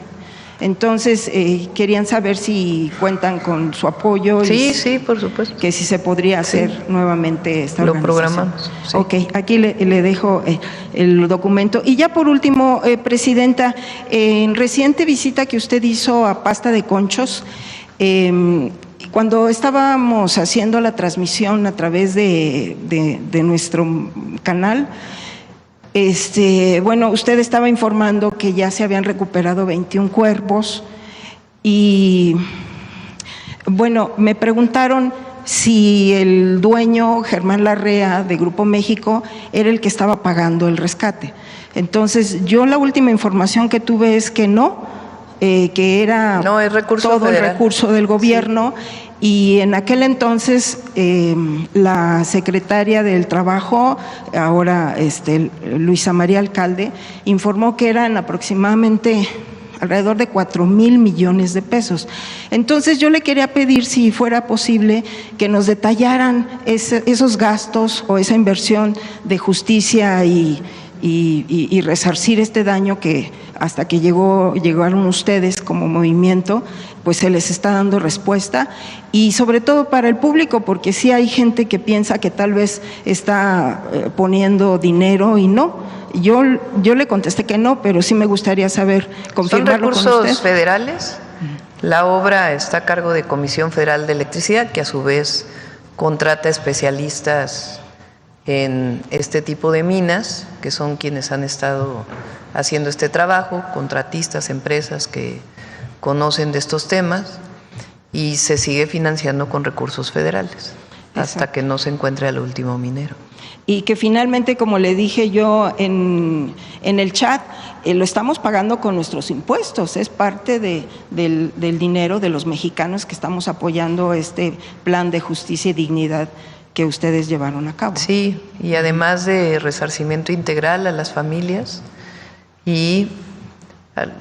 Entonces, querían saber si cuentan con su apoyo. Sí, sí, por supuesto. Que si se podría hacer nuevamente esta Lo organización. programamos. Sí. Ok, aquí le dejo el documento. Y ya por último, Presidenta, en reciente visita que usted hizo a Pasta de Conchos, cuando estábamos haciendo la transmisión a través de nuestro canal, bueno, usted estaba informando que ya se habían recuperado 21 cuerpos y, bueno, me preguntaron si el dueño, Germán Larrea, de Grupo México, era el que estaba pagando el rescate. Entonces, yo la última información que tuve es que no, que era no, es recurso todo federal. el recurso del gobierno. Sí. Y en aquel entonces la secretaria del Trabajo, ahora Luisa María Alcalde, informó que eran aproximadamente alrededor de 4,000 millones de pesos. Entonces yo le quería pedir si fuera posible que nos detallaran esos gastos o esa inversión de justicia y resarcir este daño que hasta que llegaron ustedes como movimiento, pues se les está dando respuesta, y sobre todo para el público, porque sí hay gente que piensa que tal vez está poniendo dinero y no. Yo le contesté que no, pero sí me gustaría saber, confirmarlo con usted. Son recursos federales. La obra está a cargo de Comisión Federal de Electricidad, que a su vez contrata especialistas en este tipo de minas, que son quienes han estado haciendo este trabajo, contratistas, empresas que conocen de estos temas, y se sigue financiando con recursos federales. Exacto. Hasta que no se encuentre al último minero. Y que finalmente, como le dije yo en el chat, lo estamos pagando con nuestros impuestos, es parte del dinero de los mexicanos que estamos apoyando este plan de justicia y dignidad que ustedes llevaron a cabo. Sí, y además de resarcimiento integral a las familias y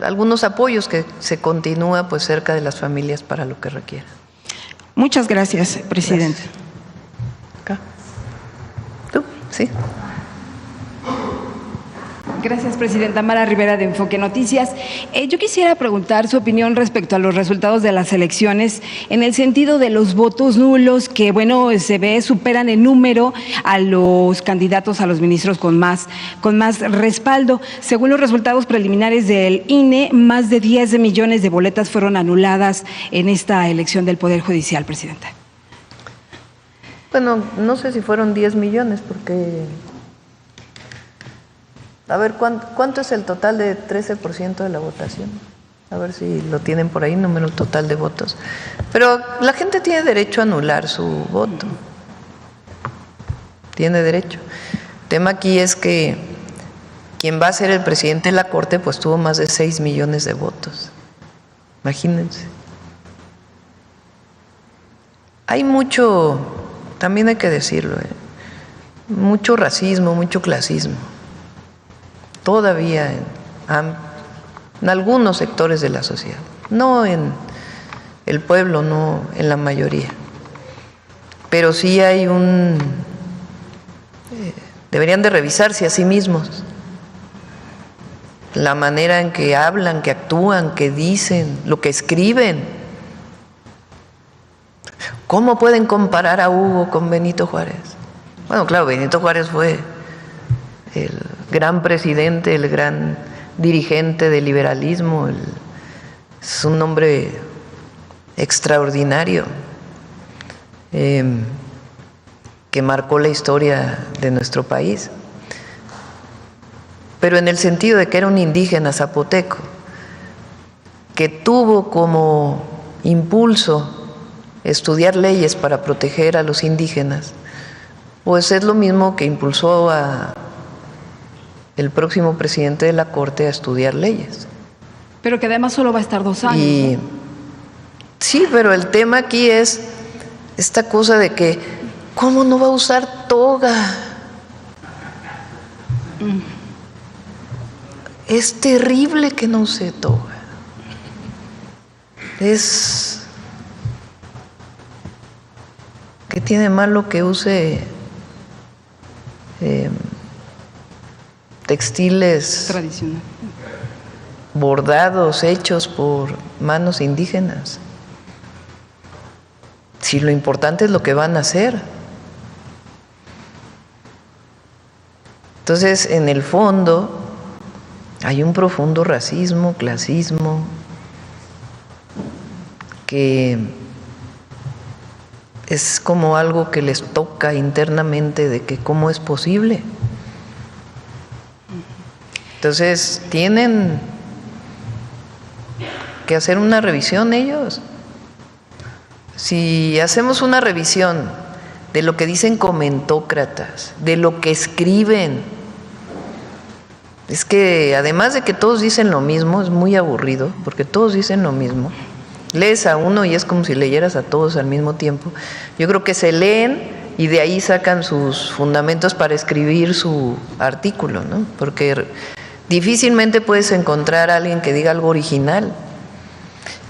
algunos apoyos que se continúa pues cerca de las familias para lo que requiera. Muchas gracias, Presidente. Gracias. Acá. ¿Tú? Sí. Gracias, Presidenta. Mara Rivera, de Enfoque Noticias. Yo quisiera preguntar su opinión respecto a los resultados de las elecciones en el sentido de los votos nulos que, bueno, se ve superan en número a los candidatos a los ministros con más respaldo. Según los resultados preliminares del INE, más de 10 millones de boletas fueron anuladas en esta elección del Poder Judicial, Presidenta. Bueno, no sé si fueron 10 millones porque… A ver, ¿cuánto es el total de 13% de la votación? A ver si lo tienen por ahí, número total de votos. Pero la gente tiene derecho a anular su voto. Tiene derecho. El tema aquí es que quien va a ser el presidente de la Corte pues tuvo más de 6 millones de votos. Imagínense. Hay mucho, también hay que decirlo, mucho racismo, mucho clasismo. Todavía en algunos sectores de la sociedad, no en el pueblo, no en la mayoría. Pero sí hay deberían de revisarse a sí mismos la manera en que hablan, que actúan, que dicen, lo que escriben. ¿Cómo pueden comparar a Hugo con Benito Juárez? Bueno, claro, Benito Juárez fue el gran presidente, el gran dirigente del liberalismo, es un hombre extraordinario que marcó la historia de nuestro país. Pero en el sentido de que era un indígena zapoteco, que tuvo como impulso estudiar leyes para proteger a los indígenas, pues es lo mismo que impulsó a el próximo presidente de la Corte a estudiar leyes. Pero que además solo va a estar 2 años. Y, ¿no? Sí, pero el tema aquí es esta cosa de que, ¿cómo no va a usar toga? Es terrible que no use toga. ¿Qué tiene malo que use textiles Tradicional, bordados, hechos por manos indígenas? Si lo importante es lo que van a hacer. Entonces, en el fondo, hay un profundo racismo, clasismo, que es como algo que les toca internamente de que cómo es posible. Entonces, tienen que hacer una revisión ellos. Si hacemos una revisión de lo que dicen comentócratas, de lo que escriben, es que además de que todos dicen lo mismo, es muy aburrido, porque todos dicen lo mismo. Lees a uno y es como si leyeras a todos al mismo tiempo. Yo creo que se leen y de ahí sacan sus fundamentos para escribir su artículo, ¿no? Porque difícilmente puedes encontrar a alguien que diga algo original.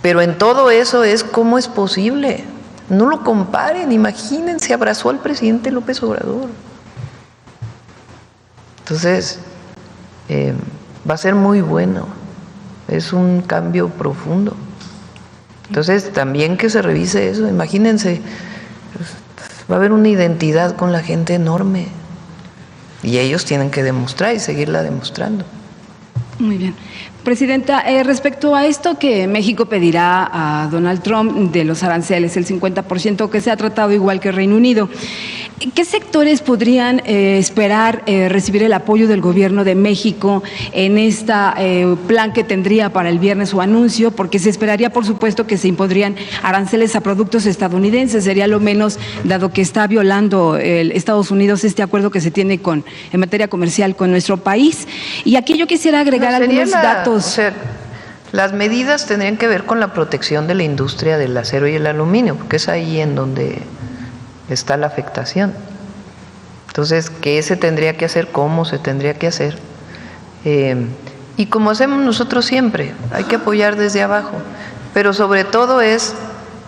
Pero en todo eso es cómo es posible. No lo comparen, imagínense, abrazó al presidente López Obrador. Entonces, va a ser muy bueno. Es un cambio profundo. Entonces, también que se revise eso. Imagínense, va a haber una identidad con la gente enorme. Y ellos tienen que demostrar y seguirla demostrando. Muy bien. Presidenta, respecto a esto que México pedirá a Donald Trump de los aranceles, el 50% que se ha tratado igual que Reino Unido, ¿qué sectores podrían esperar recibir el apoyo del gobierno de México en este plan que tendría para el viernes o anuncio? Porque se esperaría, por supuesto, que se impondrían aranceles a productos estadounidenses. Sería lo menos, dado que está violando Estados Unidos este acuerdo que se tiene en materia comercial con nuestro país. Y aquí yo quisiera agregar algunos datos. O sea, las medidas tendrían que ver con la protección de la industria del acero y el aluminio, porque es ahí en donde está la afectación. Entonces, ¿qué se tendría que hacer? ¿Cómo se tendría que hacer? Y como hacemos nosotros siempre, hay que apoyar desde abajo, pero sobre todo es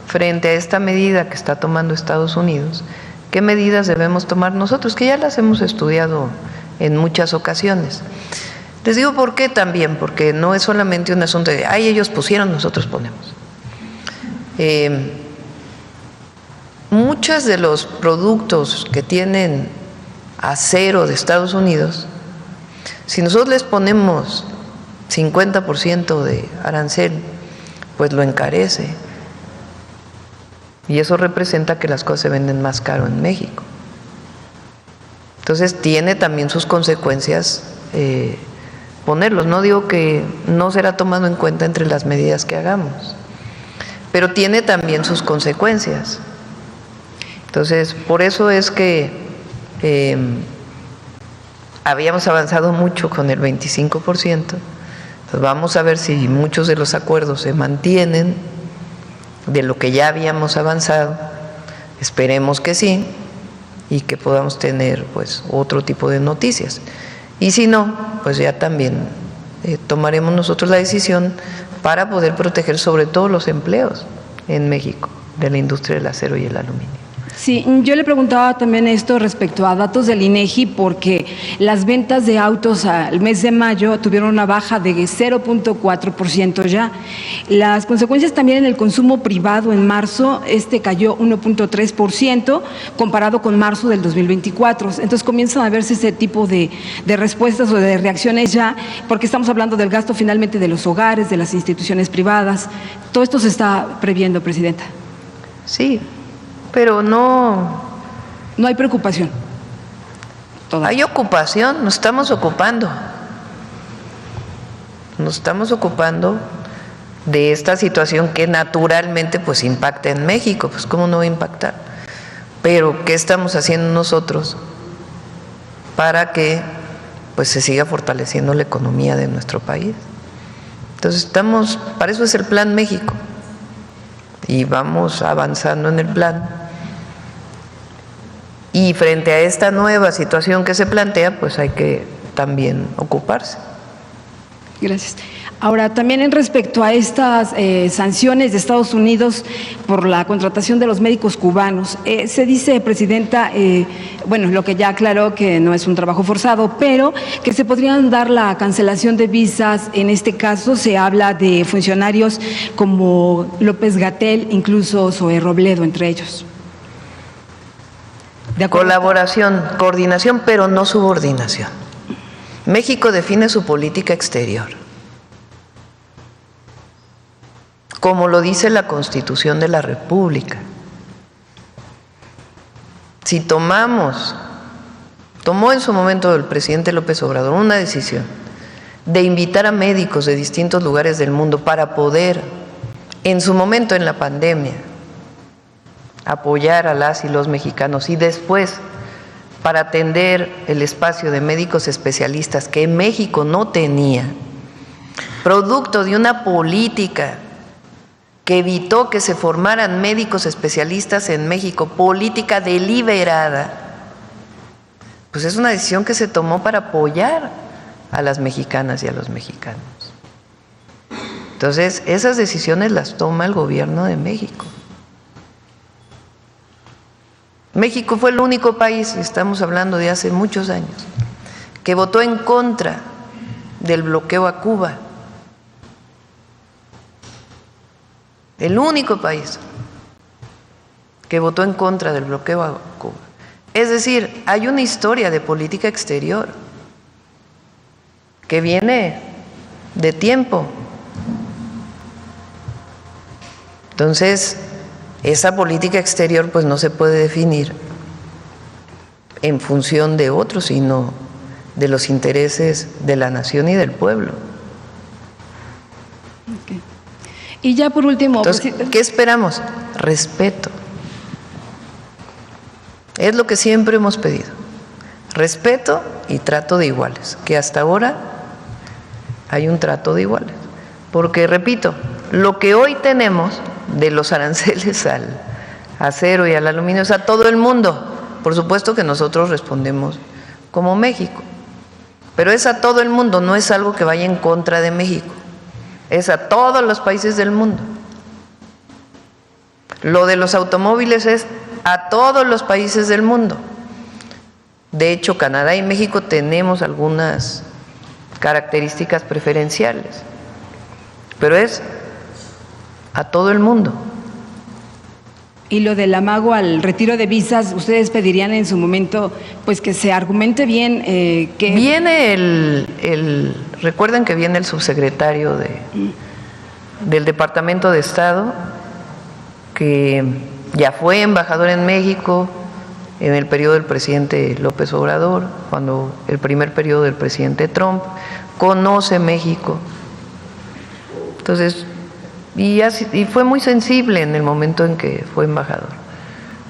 frente a esta medida que está tomando Estados Unidos, ¿qué medidas debemos tomar nosotros? Que ya las hemos estudiado en muchas ocasiones. Les digo por qué también, porque no es solamente un asunto de, ay, ellos pusieron, nosotros ponemos. Muchos de los productos que tienen acero de Estados Unidos, si nosotros les ponemos 50% de arancel, pues lo encarece. Y eso representa que las cosas se venden más caro en México. Entonces tiene también sus consecuencias ponerlos. No digo que no será tomado en cuenta entre las medidas que hagamos, pero tiene también sus consecuencias. Entonces, por eso es que habíamos avanzado mucho con el 25%. Entonces, vamos a ver si muchos de los acuerdos se mantienen de lo que ya habíamos avanzado. Esperemos que sí, y que podamos tener pues otro tipo de noticias. Y si no, pues ya también tomaremos nosotros la decisión para poder proteger sobre todo los empleos en México de la industria del acero y el aluminio. Sí, yo le preguntaba también esto respecto a datos del INEGI, porque las ventas de autos al mes de mayo tuvieron una baja de 0.4% ya. Las consecuencias también en el consumo privado en marzo, cayó 1.3% comparado con marzo del 2024. Entonces comienzan a verse ese tipo de respuestas o de reacciones ya, porque estamos hablando del gasto finalmente de los hogares, de las instituciones privadas. Todo esto se está previendo, Presidenta. Sí, pero no hay preocupación. Hay ocupación, nos estamos ocupando. Nos estamos ocupando de esta situación que naturalmente pues impacta en México, pues cómo no va a impactar. Pero ¿qué estamos haciendo nosotros para que pues se siga fortaleciendo la economía de nuestro país? Entonces para eso es el Plan México. Y vamos avanzando en el plan. Y frente a esta nueva situación que se plantea, pues hay que también ocuparse. Gracias. Ahora, también en respecto a estas sanciones de Estados Unidos por la contratación de los médicos cubanos, se dice, Presidenta, lo que ya aclaró que no es un trabajo forzado, pero que se podrían dar la cancelación de visas. En este caso se habla de funcionarios como López-Gatell, incluso Zoé Robledo, entre ellos. Colaboración, coordinación, pero no subordinación. México define su política exterior, como lo dice la Constitución de la República. Si tomó en su momento el presidente López Obrador una decisión de invitar a médicos de distintos lugares del mundo para poder, en su momento en la pandemia, apoyar a las y los mexicanos, y después para atender el espacio de médicos especialistas que México no tenía, producto de una política que evitó que se formaran médicos especialistas en México, política deliberada, pues es una decisión que se tomó para apoyar a las mexicanas y a los mexicanos. Entonces, esas decisiones las toma el gobierno de México. México fue el único país, estamos hablando de hace muchos años, que votó en contra del bloqueo a Cuba. El único país que votó en contra del bloqueo a Cuba. Es decir, hay una historia de política exterior que viene de tiempo. Entonces, esa política exterior pues no se puede definir en función de otros, sino de los intereses de la nación y del pueblo. Okay. Y ya por último… Entonces, ¿qué esperamos? Respeto. Es lo que siempre hemos pedido. Respeto y trato de iguales, que hasta ahora hay un trato de iguales. Porque, repito, lo que hoy tenemos de los aranceles al acero y al aluminio es a todo el mundo. Por supuesto que nosotros respondemos como México, pero es a todo el mundo, no es algo que vaya en contra de México, es a todos los países del mundo. Lo de los automóviles es a todos los países del mundo. De hecho, Canadá y México tenemos algunas características preferenciales, pero es a todo el mundo. Y lo del amago al retiro de visas, ¿ustedes pedirían en su momento pues que se argumente bien que… Viene recuerden que viene el subsecretario del Departamento de Estado, que ya fue embajador en México en el periodo del presidente López Obrador, cuando el primer periodo del presidente Trump, conoce México. Entonces, y fue muy sensible en el momento en que fue embajador.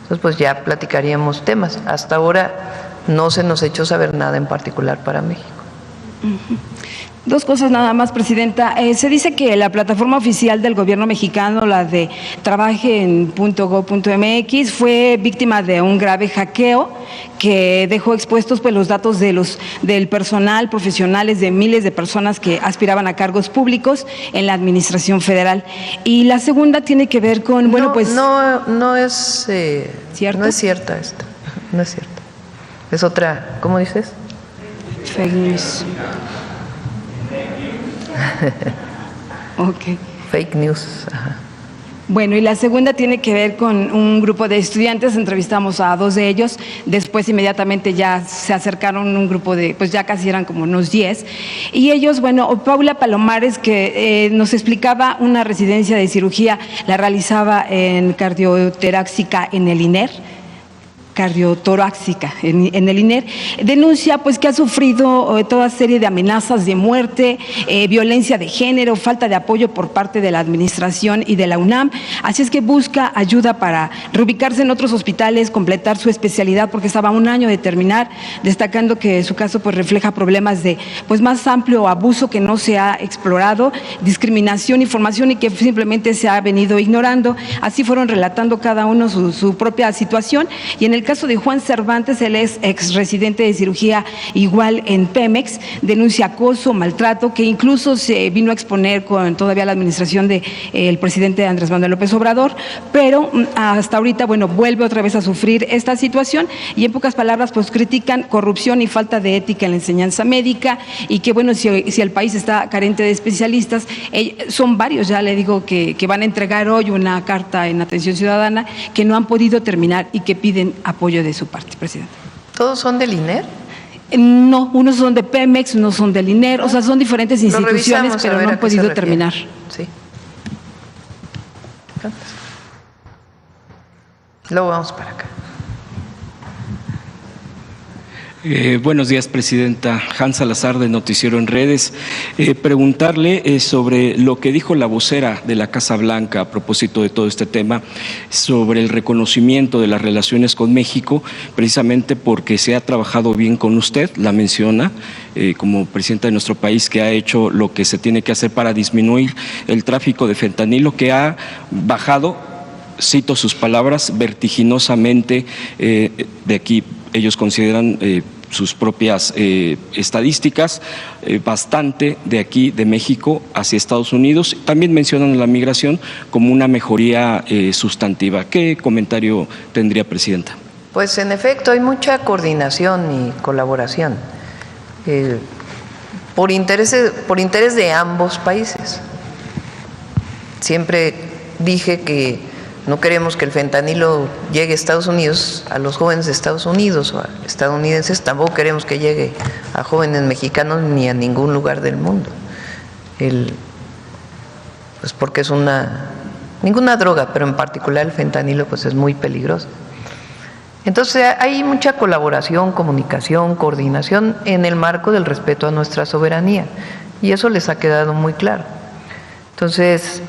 Entonces, pues ya platicaríamos temas. Hasta ahora no se nos ha hecho saber nada en particular para México. Dos cosas nada más, Presidenta. Se dice que la plataforma oficial del gobierno mexicano, la de trabajen.gov.mx, fue víctima de un grave hackeo que dejó expuestos pues, los datos del personal, profesionales de miles de personas que aspiraban a cargos públicos en la administración federal. Y la segunda tiene que ver con, bueno, no, pues… No es… ¿cierto? No es cierta esta, no es cierta. Es otra, ¿cómo dices? Fake news. Okay. Fake news. Ajá. Bueno, y la segunda tiene que ver con un grupo de estudiantes, entrevistamos a 2 de ellos, después inmediatamente ya se acercaron un grupo de, pues ya casi eran como unos 10, y ellos, bueno, Paula Palomares, que nos explicaba una residencia de cirugía, la realizaba en cardiotorácica en el INER, cardiotorácica en el INER, denuncia pues que ha sufrido toda serie de amenazas de muerte, violencia de género, falta de apoyo por parte de la administración y de la UNAM, así es que busca ayuda para reubicarse en otros hospitales, completar su especialidad porque estaba a 1 año de terminar, destacando que su caso pues refleja problemas de pues más amplio abuso que no se ha explorado, discriminación, información y que simplemente se ha venido ignorando. Así fueron relatando cada uno su propia situación, y en el caso de Juan Cervantes, él es ex residente de cirugía igual en Pemex, denuncia acoso, maltrato, que incluso se vino a exponer con todavía la administración del presidente Andrés Manuel López Obrador, pero hasta ahorita, bueno, vuelve otra vez a sufrir esta situación y en pocas palabras, pues critican corrupción y falta de ética en la enseñanza médica y que, bueno, si el país está carente de especialistas, son varios, ya le digo, que van a entregar hoy una carta en Atención Ciudadana que no han podido terminar y que piden apoyo de su parte, Presidente. ¿Todos son del INER? No, unos son de Pemex, unos son del INER, o sea, son diferentes instituciones, pero no han podido terminar. Sí. Luego vamos para acá. Buenos días, Presidenta. Hans Salazar, de Noticiero en Redes. Preguntarle sobre lo que dijo la vocera de la Casa Blanca a propósito de todo este tema, sobre el reconocimiento de las relaciones con México, precisamente porque se ha trabajado bien con usted, la menciona, como presidenta de nuestro país, que ha hecho lo que se tiene que hacer para disminuir el tráfico de fentanilo, que ha bajado, cito sus palabras, vertiginosamente. De aquí ellos consideran sus propias estadísticas, bastante de aquí, de México, hacia Estados Unidos. También mencionan la migración como una mejoría sustantiva. ¿Qué comentario tendría, Presidenta? Pues en efecto hay mucha coordinación y colaboración por interés de ambos países. Siempre dije que no queremos que el fentanilo llegue a Estados Unidos, a los jóvenes de Estados Unidos o a estadounidenses, tampoco queremos que llegue a jóvenes mexicanos ni a ningún lugar del mundo. Pues porque es ninguna droga, pero en particular el fentanilo pues es muy peligroso. Entonces hay mucha colaboración, comunicación, coordinación en el marco del respeto a nuestra soberanía y eso les ha quedado muy claro. Entonces,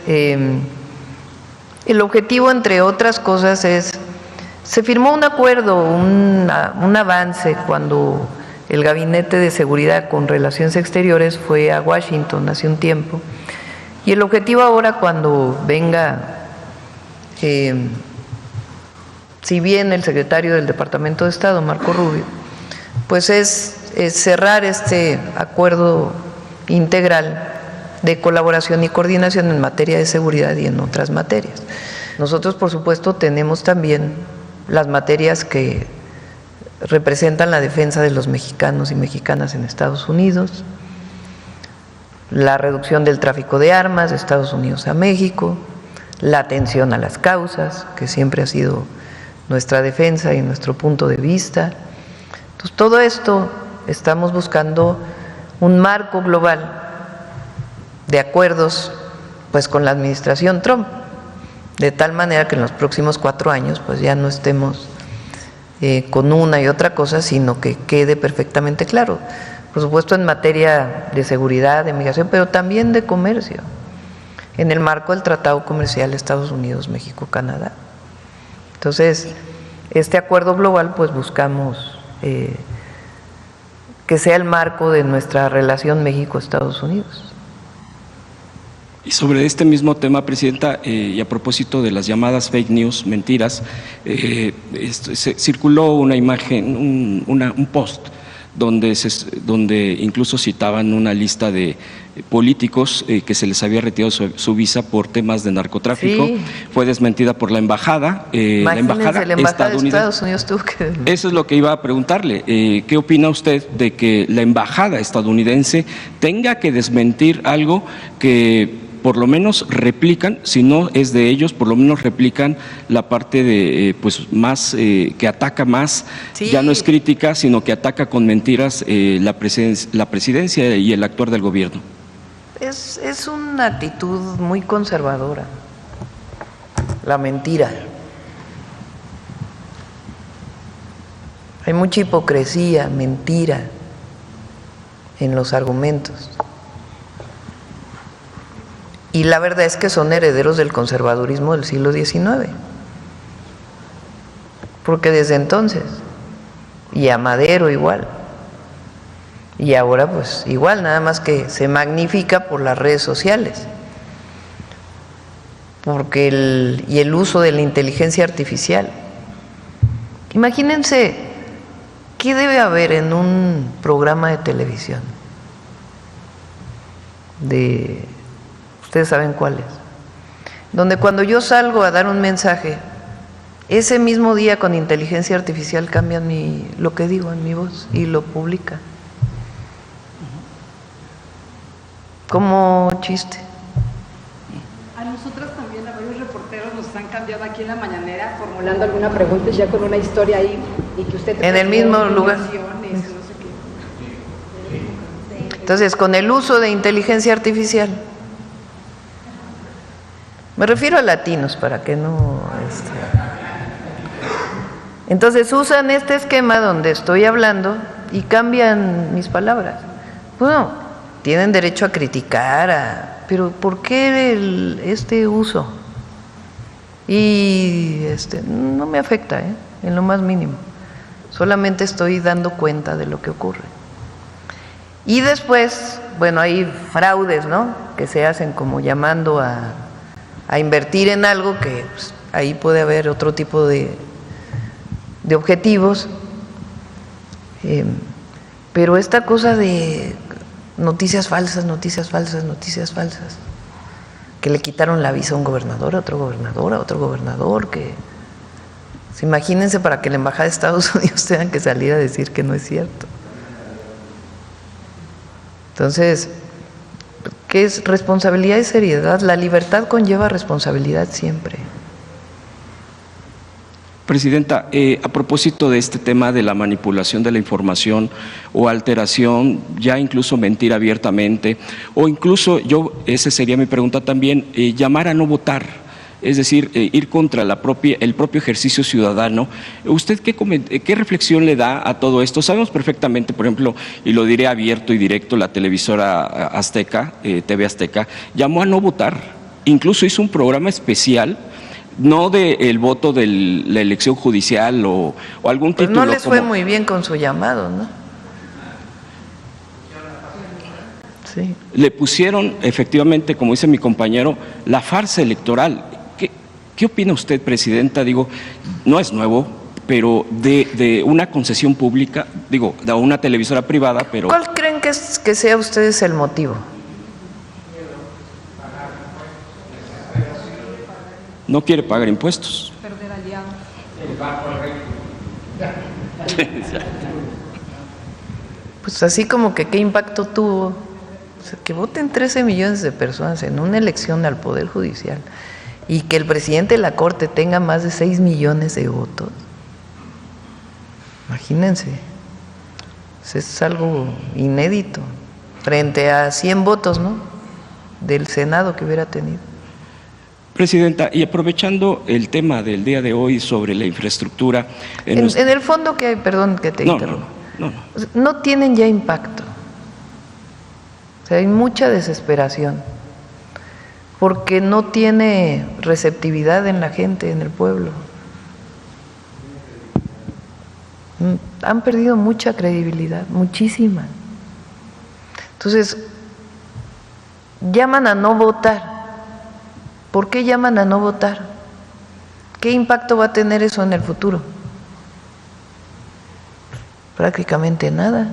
el objetivo, entre otras cosas, se firmó un acuerdo, un avance cuando el Gabinete de Seguridad con Relaciones Exteriores fue a Washington hace un tiempo. Y el objetivo ahora, cuando venga, si bien el secretario del Departamento de Estado, Marco Rubio, pues es cerrar este acuerdo integral de colaboración y coordinación en materia de seguridad y en otras materias. Nosotros, por supuesto, tenemos también las materias que representan la defensa de los mexicanos y mexicanas en Estados Unidos, la reducción del tráfico de armas de Estados Unidos a México, la atención a las causas, que siempre ha sido nuestra defensa y nuestro punto de vista. Entonces, todo esto estamos buscando un marco global de acuerdos pues con la administración Trump, de tal manera que en los próximos 4 años pues ya no estemos con una y otra cosa, sino que quede perfectamente claro, por supuesto en materia de seguridad, de migración, pero también de comercio, en el marco del Tratado Comercial Estados Unidos, México, Canadá. Entonces, este acuerdo global pues buscamos que sea el marco de nuestra relación México-Estados Unidos. Y sobre este mismo tema, Presidenta, y a propósito de las llamadas fake news, mentiras, circuló una imagen, un post donde incluso citaban una lista de políticos que se les había retirado su visa por temas de narcotráfico. Sí. Fue desmentida por la embajada. La embajada de Estados Unidos tuvo que... Eso es lo que iba a preguntarle. ¿Qué opina usted de que la embajada estadounidense tenga que desmentir algo que por lo menos replican, si no es de ellos, por lo menos replican la parte de más que ataca más, sí, ya no es crítica, sino que ataca con mentiras la presidencia y el actuar del gobierno? Es una actitud muy conservadora, la mentira. Hay mucha hipocresía, mentira en los argumentos. Y la verdad es que son herederos del conservadurismo del siglo XIX. Porque desde entonces, y a Madero igual, y ahora pues igual, nada más que se magnifica por las redes sociales. Porque el uso de la inteligencia artificial. Imagínense, ¿qué debe haber en un programa de televisión? Ustedes saben cuál es, donde cuando yo salgo a dar un mensaje, ese mismo día con inteligencia artificial cambian lo que digo en mi voz y lo publica. Como chiste. A nosotras también, a varios reporteros nos han cambiado aquí en la mañanera formulando alguna pregunta ya con una historia ahí y que usted... En el mismo lugar. No sé qué. Entonces, con el uso de inteligencia artificial, me refiero a latinos para que no... Entonces usan este esquema donde estoy hablando y cambian mis palabras. Bueno, tienen derecho a criticar, pero ¿por qué este uso? Y no me afecta, en lo más mínimo. Solamente estoy dando cuenta de lo que ocurre. Y después, bueno, hay fraudes, ¿no?, que se hacen como llamando a invertir en algo que pues, ahí puede haber otro tipo de objetivos, pero esta cosa de noticias falsas, que le quitaron la visa a un gobernador, a otro gobernador, que pues, imagínense para que la embajada de Estados Unidos tenga que salir a decir que no es cierto. Entonces, ¿qué es responsabilidad y seriedad? La libertad conlleva responsabilidad siempre. Presidenta, a propósito de este tema de la manipulación de la información o alteración, ya incluso mentir abiertamente, o incluso esa sería mi pregunta también, llamar a no votar, es decir, ir contra el propio ejercicio ciudadano. ¿Usted qué reflexión le da a todo esto? Sabemos perfectamente, por ejemplo, y lo diré abierto y directo, la televisora Azteca, TV Azteca, llamó a no votar, incluso hizo un programa especial, no del voto de la elección judicial o algún título. Pues no les fue muy bien con su llamado, ¿no? Sí. Le pusieron, efectivamente, como dice mi compañero, la farsa electoral. ¿Qué opina usted, Presidenta? Digo, no es nuevo, pero de una concesión pública, digo, de una televisora privada, pero... ¿Cuál creen que sea ustedes el motivo? No quiere pagar impuestos. Perder aliados. Pues así como que qué impacto tuvo. O sea, que voten 13 millones de personas en una elección al Poder Judicial y que el presidente de la Corte tenga más de 6 millones de votos. Imagínense. Es algo inédito frente a 100 votos, ¿no?, del Senado que hubiera tenido. Presidenta, y aprovechando el tema del día de hoy sobre la infraestructura... En el fondo que hay, perdón que te interrumpa, no tienen ya impacto. O sea, hay mucha desesperación porque no tiene receptividad en la gente, en el pueblo. Han perdido mucha credibilidad, muchísima. Entonces, llaman a no votar. ¿Por qué llaman a no votar? ¿Qué impacto va a tener eso en el futuro? Prácticamente nada.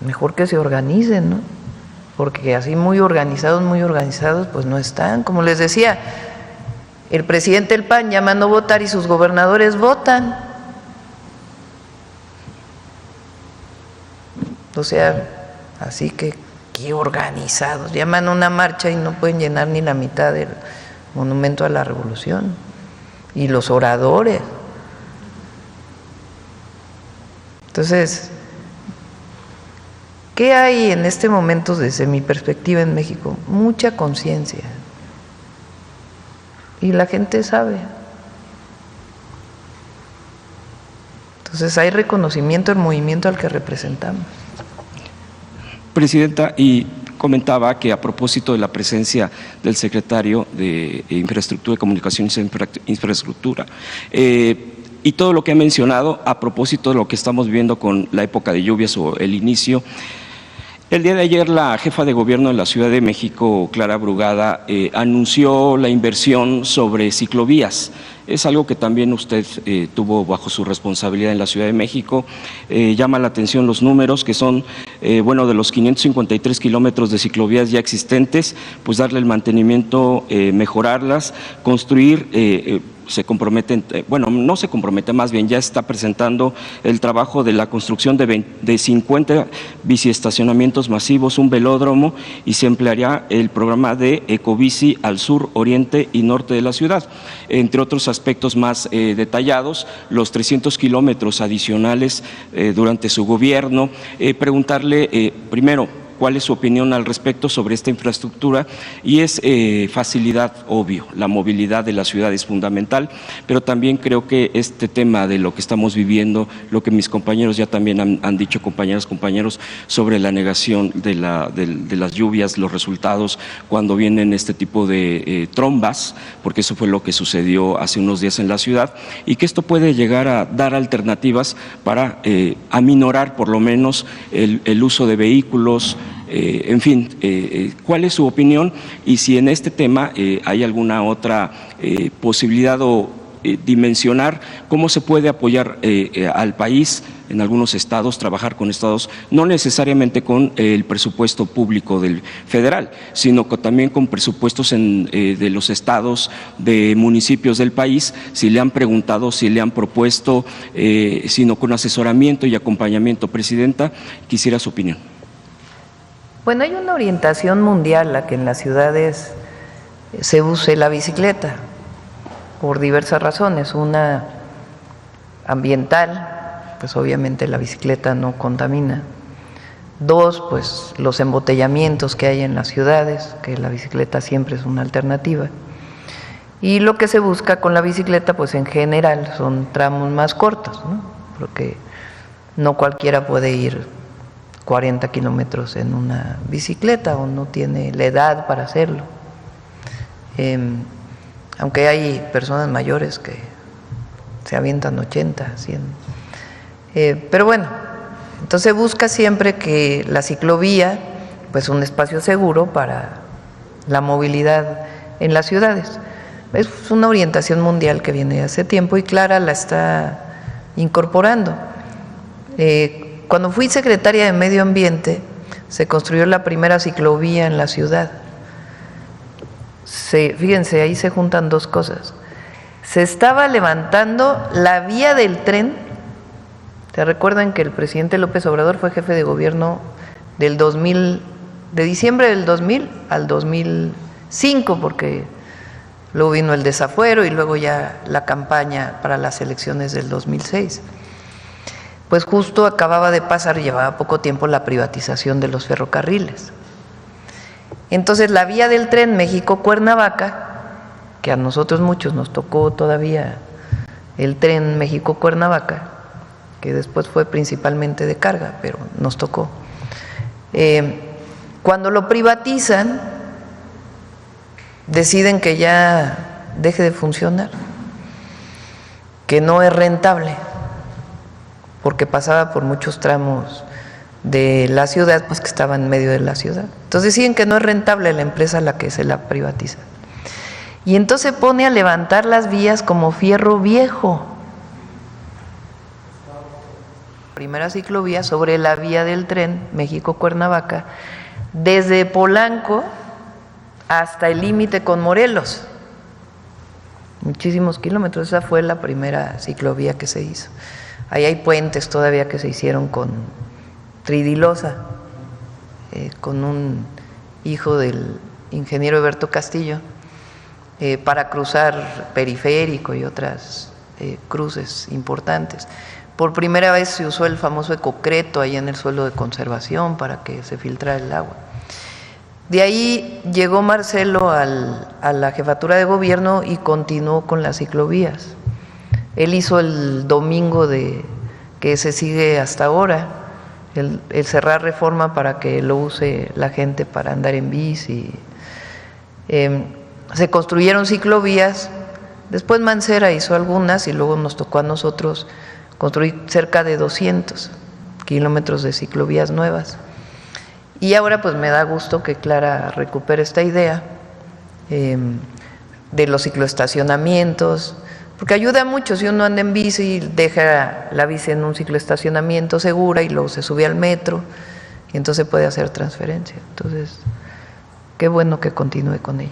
Mejor que se organicen, ¿no? Porque así muy organizados, pues no están. Como les decía, el presidente del PAN llama a no votar y sus gobernadores votan. O sea, así que qué organizados. Llaman a una marcha y no pueden llenar ni la mitad del Monumento a la Revolución. Y los oradores. Entonces, ¿qué hay en este momento desde mi perspectiva en México? Mucha conciencia. Y la gente sabe. Entonces hay reconocimiento del movimiento al que representamos. Presidenta, y comentaba que a propósito de la presencia del secretario de Infraestructura, Comunicaciones e Infraestructura, y todo lo que he mencionado a propósito de lo que estamos viviendo con la época de lluvias o el inicio. El día de ayer la jefa de gobierno de la Ciudad de México, Clara Brugada, anunció la inversión sobre ciclovías. Es algo que también usted tuvo bajo su responsabilidad en la Ciudad de México. Llama la atención los números que son, de los 553 kilómetros de ciclovías ya existentes, pues darle el mantenimiento, mejorarlas, construir. Se comprometen, no se compromete, más bien ya está presentando el trabajo de la construcción de 50 biciestacionamientos masivos, un velódromo, y se emplearía el programa de Ecobici al sur, oriente y norte de la ciudad. Entre otros aspectos más detallados, los 300 kilómetros adicionales durante su gobierno. Preguntarle primero, ¿cuál es su opinión al respecto sobre esta infraestructura? Y es facilidad, obvio, la movilidad de la ciudad es fundamental, pero también creo que este tema de lo que estamos viviendo, lo que mis compañeros ya también han dicho, compañeros, sobre la negación de las lluvias, los resultados cuando vienen este tipo de trombas, porque eso fue lo que sucedió hace unos días en la ciudad, y que esto puede llegar a dar alternativas para aminorar por lo menos el uso de vehículos. En fin, ¿cuál es su opinión? Y si en este tema hay alguna otra posibilidad o dimensionar cómo se puede apoyar al país en algunos estados, trabajar con estados, no necesariamente con el presupuesto público del federal, sino también con presupuestos de los estados, de municipios del país, si le han preguntado, si le han propuesto, sino con asesoramiento y acompañamiento. Presidenta, quisiera su opinión. Bueno, hay una orientación mundial a que en las ciudades se use la bicicleta por diversas razones. Una ambiental, pues obviamente la bicicleta no contamina. Dos, pues los embotellamientos que hay en las ciudades, que la bicicleta siempre es una alternativa. Y lo que se busca con la bicicleta, pues en general son tramos más cortos, ¿no? Porque no cualquiera puede ir 40 kilómetros en una bicicleta o no tiene la edad para hacerlo. Aunque hay personas mayores que se avientan 80, 100. Pero bueno, entonces busca siempre que la ciclovía, pues un espacio seguro para la movilidad en las ciudades. Es una orientación mundial que viene hace tiempo y Clara la está incorporando. Cuando fui secretaria de Medio Ambiente, se construyó la primera ciclovía en la ciudad. Fíjense, ahí se juntan dos cosas. Se estaba levantando la vía del tren. ¿Se recuerdan que el presidente López Obrador fue jefe de gobierno de diciembre del 2000 al 2005, porque luego vino el desafuero y luego ya la campaña para las elecciones del 2006? Pues justo acababa de pasar, llevaba poco tiempo, la privatización de los ferrocarriles. Entonces la vía del tren México-Cuernavaca, que a nosotros muchos nos tocó todavía el tren México-Cuernavaca, que después fue principalmente de carga, pero nos tocó. Cuando lo privatizan, deciden que ya deje de funcionar. que no es rentable, porque pasaba por muchos tramos de la ciudad, pues que estaba en medio de la ciudad. Entonces deciden que no es rentable la empresa a la que se la privatiza. Y entonces pone a levantar las vías como fierro viejo. Primera ciclovía sobre la vía del tren México-Cuernavaca, desde Polanco hasta el límite con Morelos. Muchísimos kilómetros, esa fue la primera ciclovía que se hizo. Ahí hay puentes todavía que se hicieron con tridilosa, con un hijo del ingeniero Eberto Castillo, para cruzar Periférico y otras cruces importantes. Por primera vez se usó el famoso ecocreto ahí en el suelo de conservación para que se filtrara el agua. De ahí llegó Marcelo a la jefatura de gobierno y continuó con las ciclovías. Él hizo el domingo que se sigue hasta ahora, el cerrar Reforma para que lo use la gente para andar en bici. Se construyeron ciclovías, después Mancera hizo algunas y luego nos tocó a nosotros construir cerca de 200 kilómetros de ciclovías nuevas. Y ahora pues me da gusto que Clara recupere esta idea de los cicloestacionamientos, porque ayuda mucho si uno anda en bici, deja la bici en un cicloestacionamiento segura y luego se sube al metro y entonces puede hacer transferencia. Entonces, qué bueno que continúe con ello.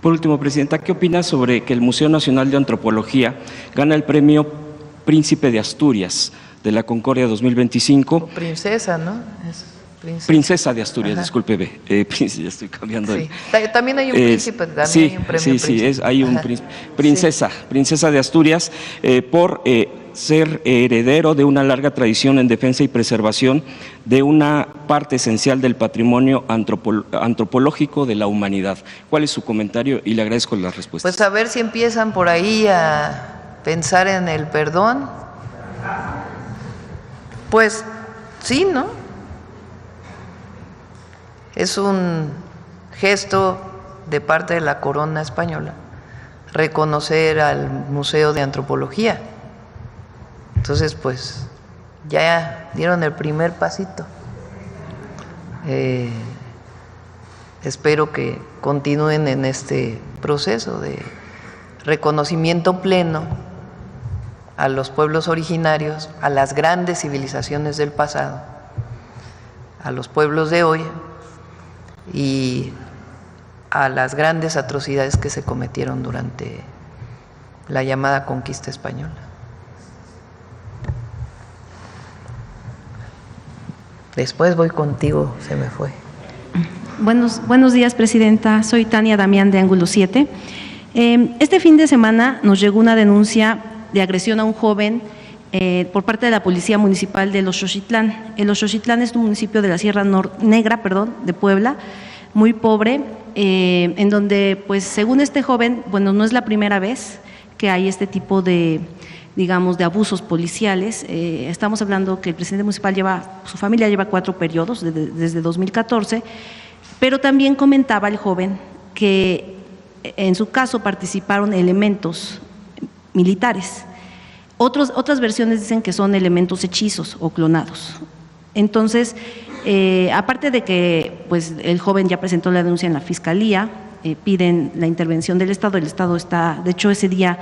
Por último, Presidenta, ¿qué opina sobre que el Museo Nacional de Antropología gana el premio Príncipe de Asturias de la Concordia 2025? O princesa, ¿no? Princesa de Asturias, discúlpeme, ya estoy cambiando. Sí. También hay un príncipe, también sí, hay un premio sí, hay un princesa, sí. Princesa de Asturias, por ser heredero de una larga tradición en defensa y preservación de una parte esencial del patrimonio antropológico de la humanidad. ¿Cuál es su comentario? Y le agradezco las respuestas. Pues a ver si empiezan por ahí a pensar en el perdón. Pues sí, ¿no? Es un gesto de parte de la corona española reconocer al Museo de Antropología. Entonces, pues, ya dieron el primer pasito. Espero que continúen en este proceso de reconocimiento pleno a los pueblos originarios, a las grandes civilizaciones del pasado, a los pueblos de hoy y a las grandes atrocidades que se cometieron durante la llamada conquista española. Después voy contigo, se me fue. Buenos días, Presidenta. Soy Tania Damián de Ángulo 7. Este fin de semana nos llegó una denuncia de agresión a un joven por parte de la Policía Municipal de Los Xochitlán. Los Xochitlán es un municipio de la Sierra Negra, de Puebla, muy pobre, en donde, pues, según este joven, bueno, no es la primera vez que hay este tipo de, digamos, de abusos policiales. Estamos hablando que el presidente municipal su familia lleva 4 periodos desde 2014, pero también comentaba el joven que en su caso participaron elementos militares. Otras versiones dicen que son elementos hechizos o clonados. Entonces, aparte de que, pues, el joven ya presentó la denuncia en la Fiscalía, piden la intervención del Estado. El Estado está, de hecho, ese día,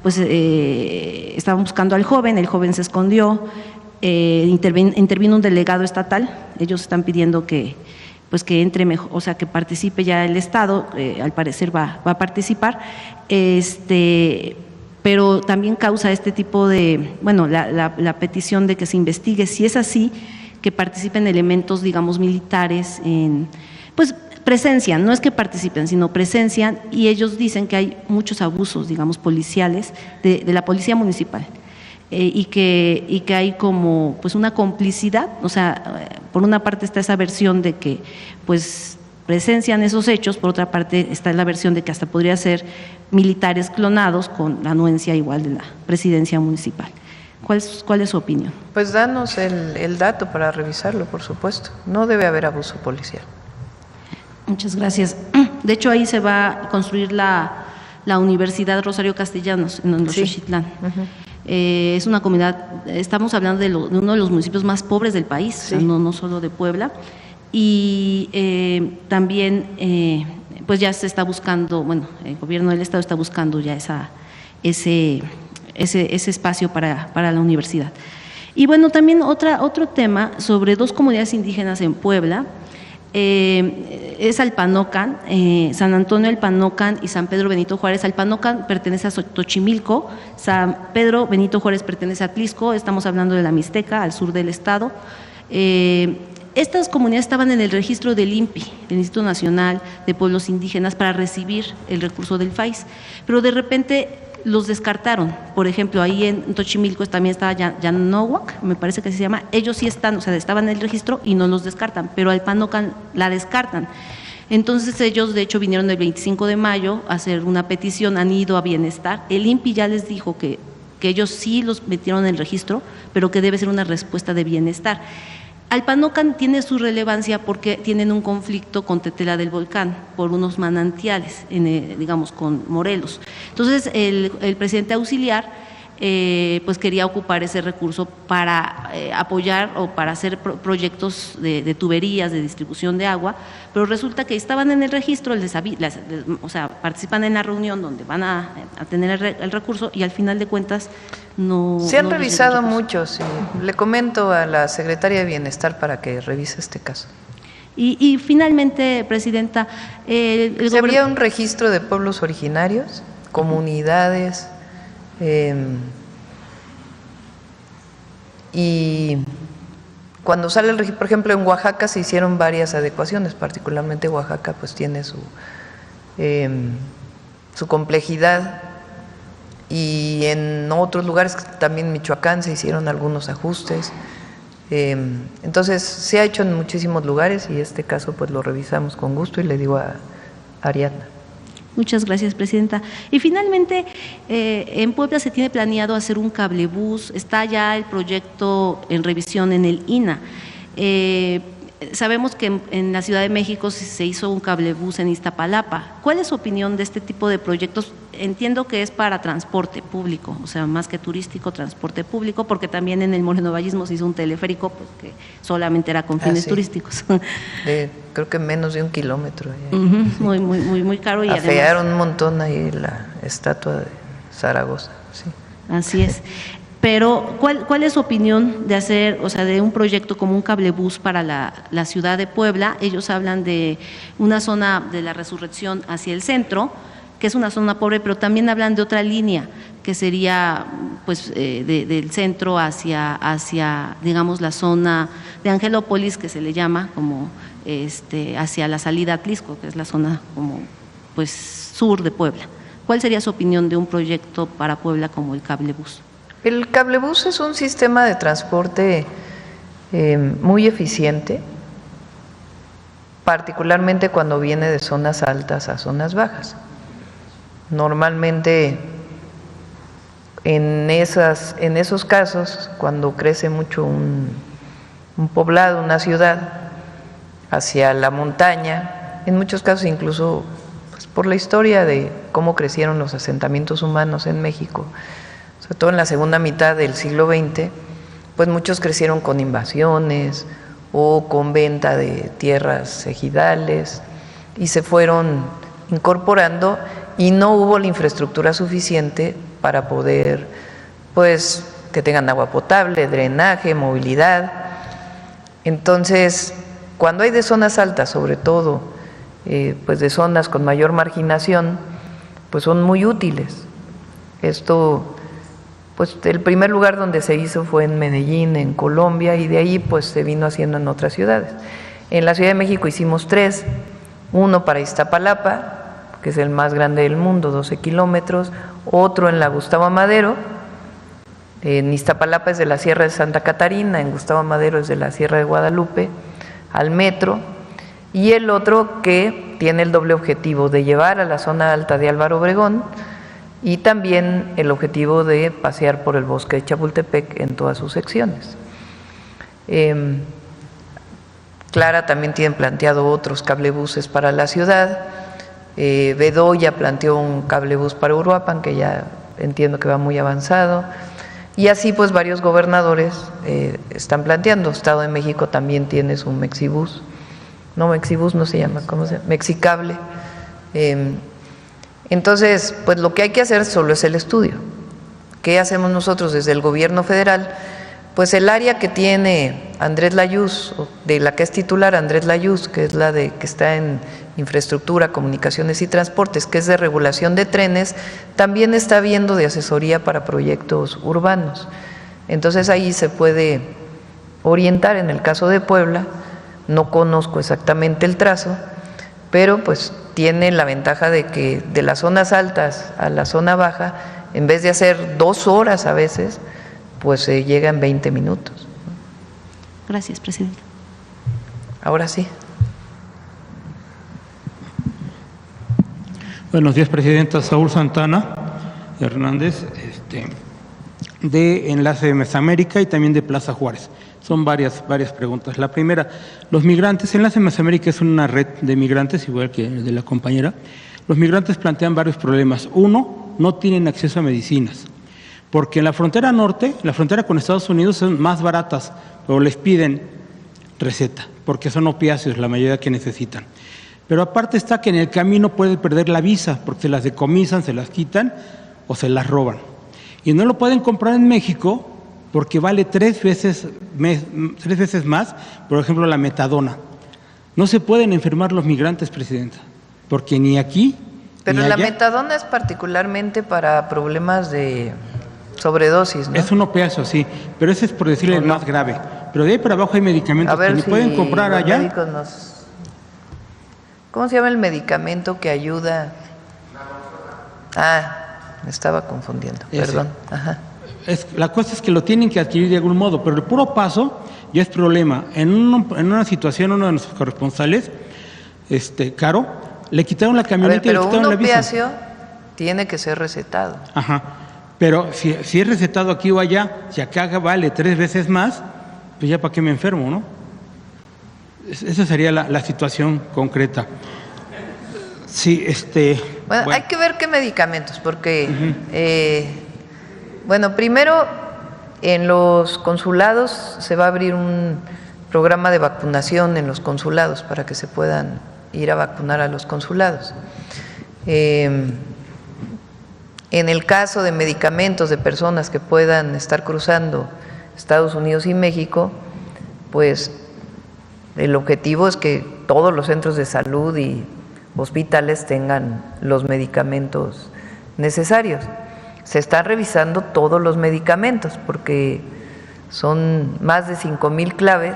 pues, estaban buscando al joven, el joven se escondió, intervino un delegado estatal. Ellos están pidiendo que, pues, que entre mejor, o sea, que participe ya el Estado. Al parecer va a participar, pero también causa este tipo de, bueno, la petición de que se investigue, si es así, que participen elementos, digamos, militares, pues presencian, no es que participen, sino presencian, y ellos dicen que hay muchos abusos, digamos, policiales de la Policía Municipal, y que hay como, pues, una complicidad. O sea, por una parte está esa versión de que, pues, presencian esos hechos, por otra parte está la versión de que hasta podría ser militares clonados con la anuencia igual de la presidencia municipal. ¿Cuál es su opinión? Pues danos el dato para revisarlo, por supuesto. No debe haber abuso policial. Muchas gracias. De hecho, ahí se va a construir la la Universidad Rosario Castellanos, en Xochitlán. Es una comunidad, estamos hablando de uno de los municipios más pobres del país, o sea, no solo de Puebla, y también pues ya se está buscando, bueno, el gobierno del estado está buscando ya ese espacio para la universidad. Y bueno, también otro tema sobre 2 comunidades indígenas en Puebla, es Alpanocan, San Antonio Alpanocan y San Pedro Benito Juárez. Alpanocan pertenece a Xochimilco, San Pedro Benito Juárez pertenece a Atlixco, estamos hablando de la Mixteca, al sur del estado. Estas comunidades estaban en el registro del INPI, el Instituto Nacional de Pueblos Indígenas, para recibir el recurso del FAIS, pero de repente los descartaron. Por ejemplo, ahí en Xochimilco también estaba Yanohuac, me parece que se llama, ellos sí están, o sea, estaban en el registro y no los descartan, pero Alpanocan la descartan. Entonces ellos de hecho vinieron el 25 de mayo a hacer una petición, han ido a Bienestar, el INPI ya les dijo que ellos sí los metieron en el registro, pero que debe ser una respuesta de Bienestar. Alpanocan tiene su relevancia porque tienen un conflicto con Tetela del Volcán por unos manantiales, digamos, con Morelos. Entonces, el presidente auxiliar pues quería ocupar ese recurso para apoyar o para hacer proyectos de tuberías, de distribución de agua, pero resulta que estaban en el registro, o sea, participan en la reunión donde van a tener el recurso y al final de cuentas no. Se han revisado muchos y le comento a la secretaria de Bienestar para que revise este caso. Y finalmente, Presidenta, ¿se había un registro de pueblos originarios, comunidades? Y cuando sale el registro, por ejemplo, en Oaxaca se hicieron varias adecuaciones, particularmente Oaxaca pues tiene su complejidad, y en otros lugares, también Michoacán, se hicieron algunos ajustes. Entonces se ha hecho en muchísimos lugares y este caso pues lo revisamos con gusto y le digo a Ariadna. Muchas gracias, Presidenta. Y finalmente, en Puebla se tiene planeado hacer un cablebús, está ya el proyecto en revisión en el INA. Sabemos que en la Ciudad de México se hizo un cablebús en Iztapalapa. ¿Cuál es su opinión de este tipo de proyectos? Entiendo que es para transporte público, o sea, más que turístico, transporte público, porque también en el morenovallismo se hizo un teleférico pues, que solamente era con fines turísticos. Creo que menos de 1 kilómetro. Muy caro. Y afearon un montón ahí la estatua de Zaragoza. Sí. Así es. Pero, ¿cuál es su opinión de hacer, o sea, de un proyecto como un cablebús para la ciudad de Puebla? Ellos hablan de una zona de la Resurrección hacia el centro, que es una zona pobre, pero también hablan de otra línea, que sería pues del centro hacia, digamos, la zona de Angelópolis, que se le llama, como hacia la salida a Atlixco, que es la zona como pues sur de Puebla. ¿Cuál sería su opinión de un proyecto para Puebla como el cablebús? El cablebús es un sistema de transporte muy eficiente, particularmente cuando viene de zonas altas a zonas bajas. Normalmente en esos casos, cuando crece mucho un poblado, una ciudad, hacia la montaña, en muchos casos incluso pues, por la historia de cómo crecieron los asentamientos humanos en México, sobre todo en la segunda mitad del siglo XX, pues muchos crecieron con invasiones o con venta de tierras ejidales y se fueron incorporando y no hubo la infraestructura suficiente para poder, pues, que tengan agua potable, drenaje, movilidad. Entonces, cuando hay de zonas altas, sobre todo, pues de zonas con mayor marginación, pues son muy útiles. Esto, pues el primer lugar donde se hizo fue en Medellín, en Colombia, y de ahí pues se vino haciendo en otras ciudades. En la Ciudad de México hicimos 3, uno para Iztapalapa, que es el más grande del mundo, 12 kilómetros, otro en la Gustavo Madero, en Iztapalapa es de la Sierra de Santa Catarina, en Gustavo Madero es de la Sierra de Guadalupe, al metro, y el otro que tiene el doble objetivo de llevar a la zona alta de Álvaro Obregón y también el objetivo de pasear por el bosque de Chapultepec en todas sus secciones. Clara también tiene planteado otros cablebuses para la ciudad, Bedoya planteó un cablebús para Uruapan, que ya entiendo que va muy avanzado. Y así pues varios gobernadores están planteando. Estado de México también tiene su Mexibús. No, Mexibús no se llama, ¿cómo se llama? Mexicable. Entonces, pues lo que hay que hacer solo es el estudio. ¿Qué hacemos nosotros desde el gobierno federal? Pues el área que tiene Andrés Layuz, de la que es titular Andrés Layuz, que es la que está en infraestructura, comunicaciones y transportes, que es de regulación de trenes, también está viendo de asesoría para proyectos urbanos. Entonces ahí se puede orientar. En el caso de Puebla, no conozco exactamente el trazo, pero pues tiene la ventaja de que de las zonas altas a la zona baja, en vez de hacer 2 horas a veces, pues se llega en 20 minutos. Gracias, presidenta. Ahora sí. Buenos días, presidenta. Saúl Santana Hernández, de Enlace de Mesoamérica y también de Plaza Juárez. Son varias preguntas. La primera, los migrantes, Enlace de Mesoamérica es una red de migrantes, igual que de la compañera. Los migrantes plantean varios problemas. Uno, no tienen acceso a medicinas, porque en la frontera norte, la frontera con Estados Unidos, son más baratas, pero les piden receta, porque son opiáceos la mayoría que necesitan. Pero aparte está que en el camino puede perder la visa, porque se las decomisan, se las quitan o se las roban. Y no lo pueden comprar en México porque vale 3 veces más, por ejemplo, la metadona. No se pueden enfermar los migrantes, presidenta, porque ni aquí Pero ni la allá. metadona es particularmente para problemas de sobredosis, ¿no? Es un opiáceo, sí, pero ese es por decirle el más grave. Pero de ahí para abajo hay medicamentos A ver que ni si pueden comprar los allá. médicos nos... ¿Cómo se llama el medicamento que ayuda? Me estaba confundiendo, Ese. perdón. Ajá. La cosa es que lo tienen que adquirir de algún modo, pero el puro paso ya es problema. En una situación, uno de nuestros corresponsales, Caro, le quitaron la A ver, camioneta y le pero quitaron un la visa. opiáceo tiene que ser recetado. Ajá. Pero si es recetado aquí o allá, si acá vale 3 veces más, pues ya para qué me enfermo, ¿no? Esa sería la situación concreta. Sí, Bueno, hay que ver qué medicamentos, porque, bueno, primero en los consulados se va a abrir un programa de vacunación en los consulados para que se puedan ir a vacunar a los consulados. En el caso de medicamentos de personas que puedan estar cruzando Estados Unidos y México, pues el objetivo es que todos los centros de salud y hospitales tengan los medicamentos necesarios. Se están revisando todos los medicamentos porque son más de 5,000 claves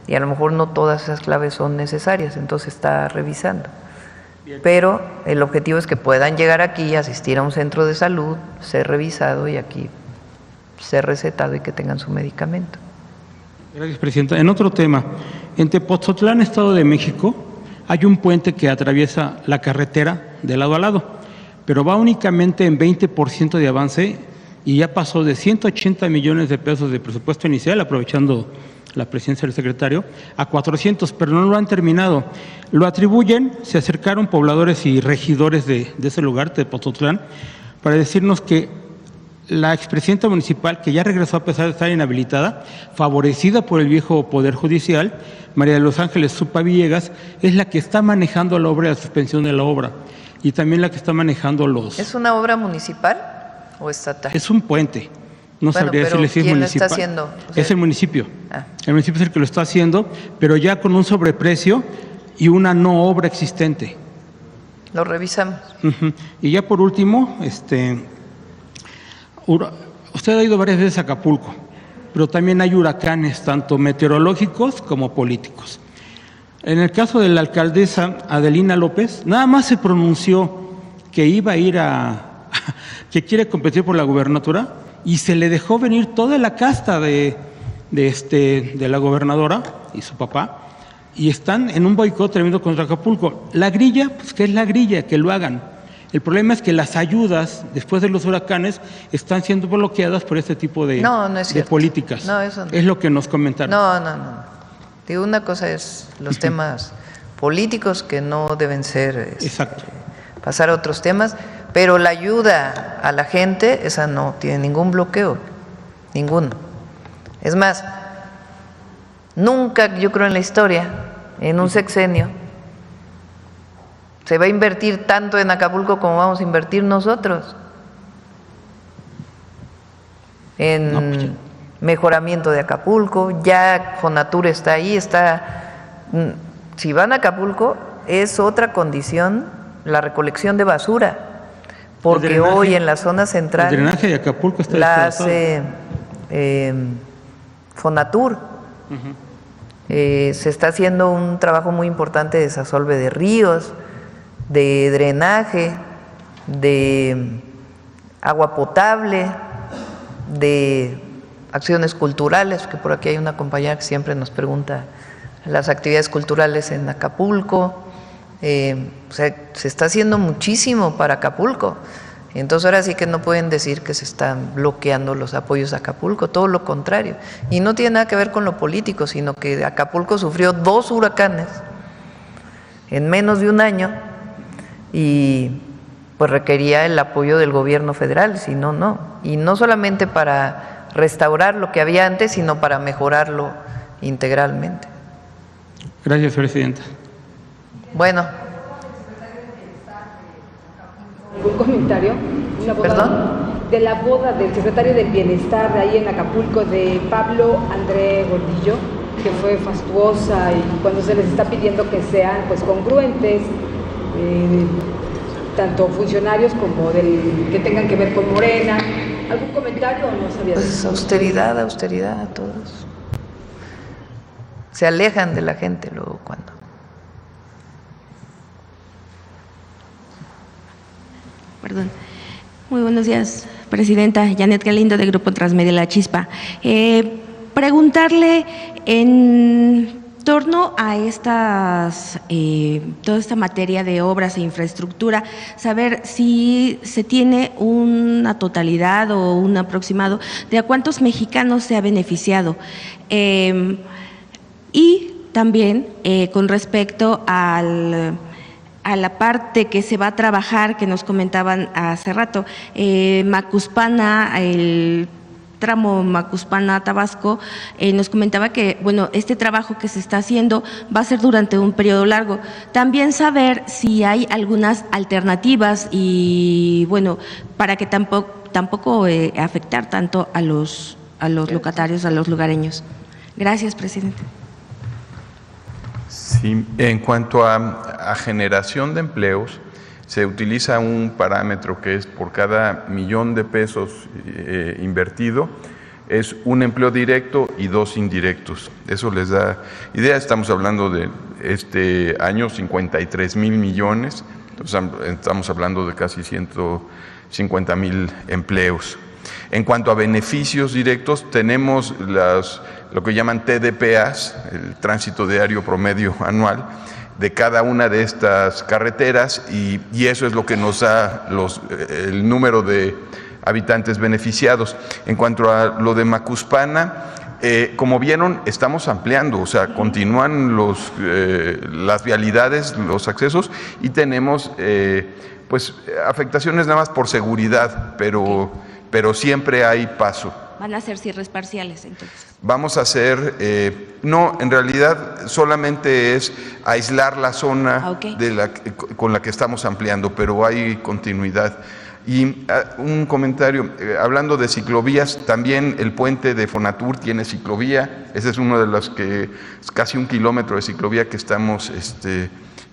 y a lo mejor no todas esas claves son necesarias, entonces se está revisando. Pero el objetivo es que puedan llegar aquí, asistir a un centro de salud, ser revisado y aquí ser recetado y que tengan su medicamento. Gracias, presidenta. En otro tema, en Tepoztlán, Estado de México, hay un puente que atraviesa la carretera de lado a lado, pero va únicamente en 20% de avance y ya pasó de 180 millones de pesos de presupuesto inicial, aprovechando la presencia del secretario, a 400, pero no lo han terminado. Lo atribuyen, se acercaron pobladores y regidores de ese lugar, Tepoztlán, para decirnos que la expresidenta municipal, que ya regresó a pesar de estar inhabilitada, favorecida por el viejo Poder Judicial, María de los Ángeles Zupa Villegas, es la que está manejando la obra, la suspensión de la obra, y también la que está manejando los... ¿Es una obra municipal o estatal? Es un puente. No sabría decirle si es ¿quién municipal. lo está haciendo? O sea, es el municipio. Ah. El municipio es el que lo está haciendo, pero ya con un sobreprecio y una no obra existente. Lo revisamos. Y ya por último, usted ha ido varias veces a Acapulco, pero también hay huracanes, tanto meteorológicos como políticos. En el caso de la alcaldesa Adelina López, nada más se pronunció que iba a ir que quiere competir por la gubernatura y se le dejó venir toda la casta de la gobernadora y su papá, y están en un boicot tremendo contra Acapulco. La grilla, pues ¿qué es la grilla? Que lo hagan. El problema es que las ayudas después de los huracanes están siendo bloqueadas por este tipo de políticas. No, eso no. Es lo que nos comentaron. No. Digo, una cosa es los temas políticos que no deben ser Exacto. pasar a otros temas, pero la ayuda a la gente, esa no tiene ningún bloqueo, ninguno. Es más, nunca, yo creo en la historia, en un sexenio, se va a invertir tanto en Acapulco como vamos a invertir nosotros en mejoramiento de Acapulco. Ya Fonatur está ahí, si van a Acapulco es otra condición la recolección de basura, porque hoy en la zona central el drenaje de Acapulco está la hace Fonatur. Se está haciendo un trabajo muy importante de desasolve de ríos, de drenaje, de agua potable, de acciones culturales, que por aquí hay una compañera que siempre nos pregunta las actividades culturales en Acapulco. O sea, se está haciendo muchísimo para Acapulco. Entonces ahora sí que no pueden decir que se están bloqueando los apoyos a Acapulco, todo lo contrario. Y no tiene nada que ver con lo político, sino que Acapulco sufrió 2 huracanes en menos de un año y pues requería el apoyo del gobierno federal, si no, no. Y no solamente para restaurar lo que había antes, sino para mejorarlo integralmente. Gracias, Presidenta. Bueno. ¿Un comentario? Una boda, ¿Perdón? De la boda del secretario del Bienestar de ahí en Acapulco, de Pablo André Gordillo, que fue fastuosa, y cuando se les está pidiendo que sean pues congruentes, tanto funcionarios como que tengan que ver con Morena. ¿Algún comentario o no sabías? Pues austeridad, austeridad, todos. Se alejan de la gente luego cuando. Perdón. Muy buenos días, Presidenta. Janet Galindo, de Grupo Transmedia La Chispa. Preguntarle en torno a toda esta materia de obras e infraestructura, saber si se tiene una totalidad o un aproximado de a cuántos mexicanos se ha beneficiado. Y también con respecto a la parte que se va a trabajar, que nos comentaban hace rato, Macuspana, el tramo Macuspana-Tabasco, nos comentaba que, bueno, este trabajo que se está haciendo va a ser durante un periodo largo. También saber si hay algunas alternativas y, bueno, para que tampoco afectar tanto a los locatarios, a los lugareños. Gracias, Presidente. Sí, en cuanto a generación de empleos, se utiliza un parámetro que es por cada $1,000,000 invertido, es un empleo directo y 2 indirectos. Eso les da idea. Estamos hablando de este año 53,000 millones, entonces estamos hablando de casi 150,000 empleos. En cuanto a beneficios directos, tenemos lo que llaman TDPAs, el tránsito diario promedio anual, de cada una de estas carreteras, y eso es lo que nos da el número de habitantes beneficiados. En cuanto a lo de Macuspana, como vieron, estamos ampliando, o sea, continúan las vialidades, los accesos, y tenemos pues afectaciones nada más por seguridad, pero siempre hay paso. ¿Van a hacer cierres parciales entonces? Vamos a hacer, no, en realidad solamente es aislar la zona con la que estamos ampliando, pero hay continuidad. Y un comentario, hablando de ciclovías, también el puente de Fonatur tiene ciclovía, ese es uno de los que es casi 1 kilómetro de ciclovía que estamos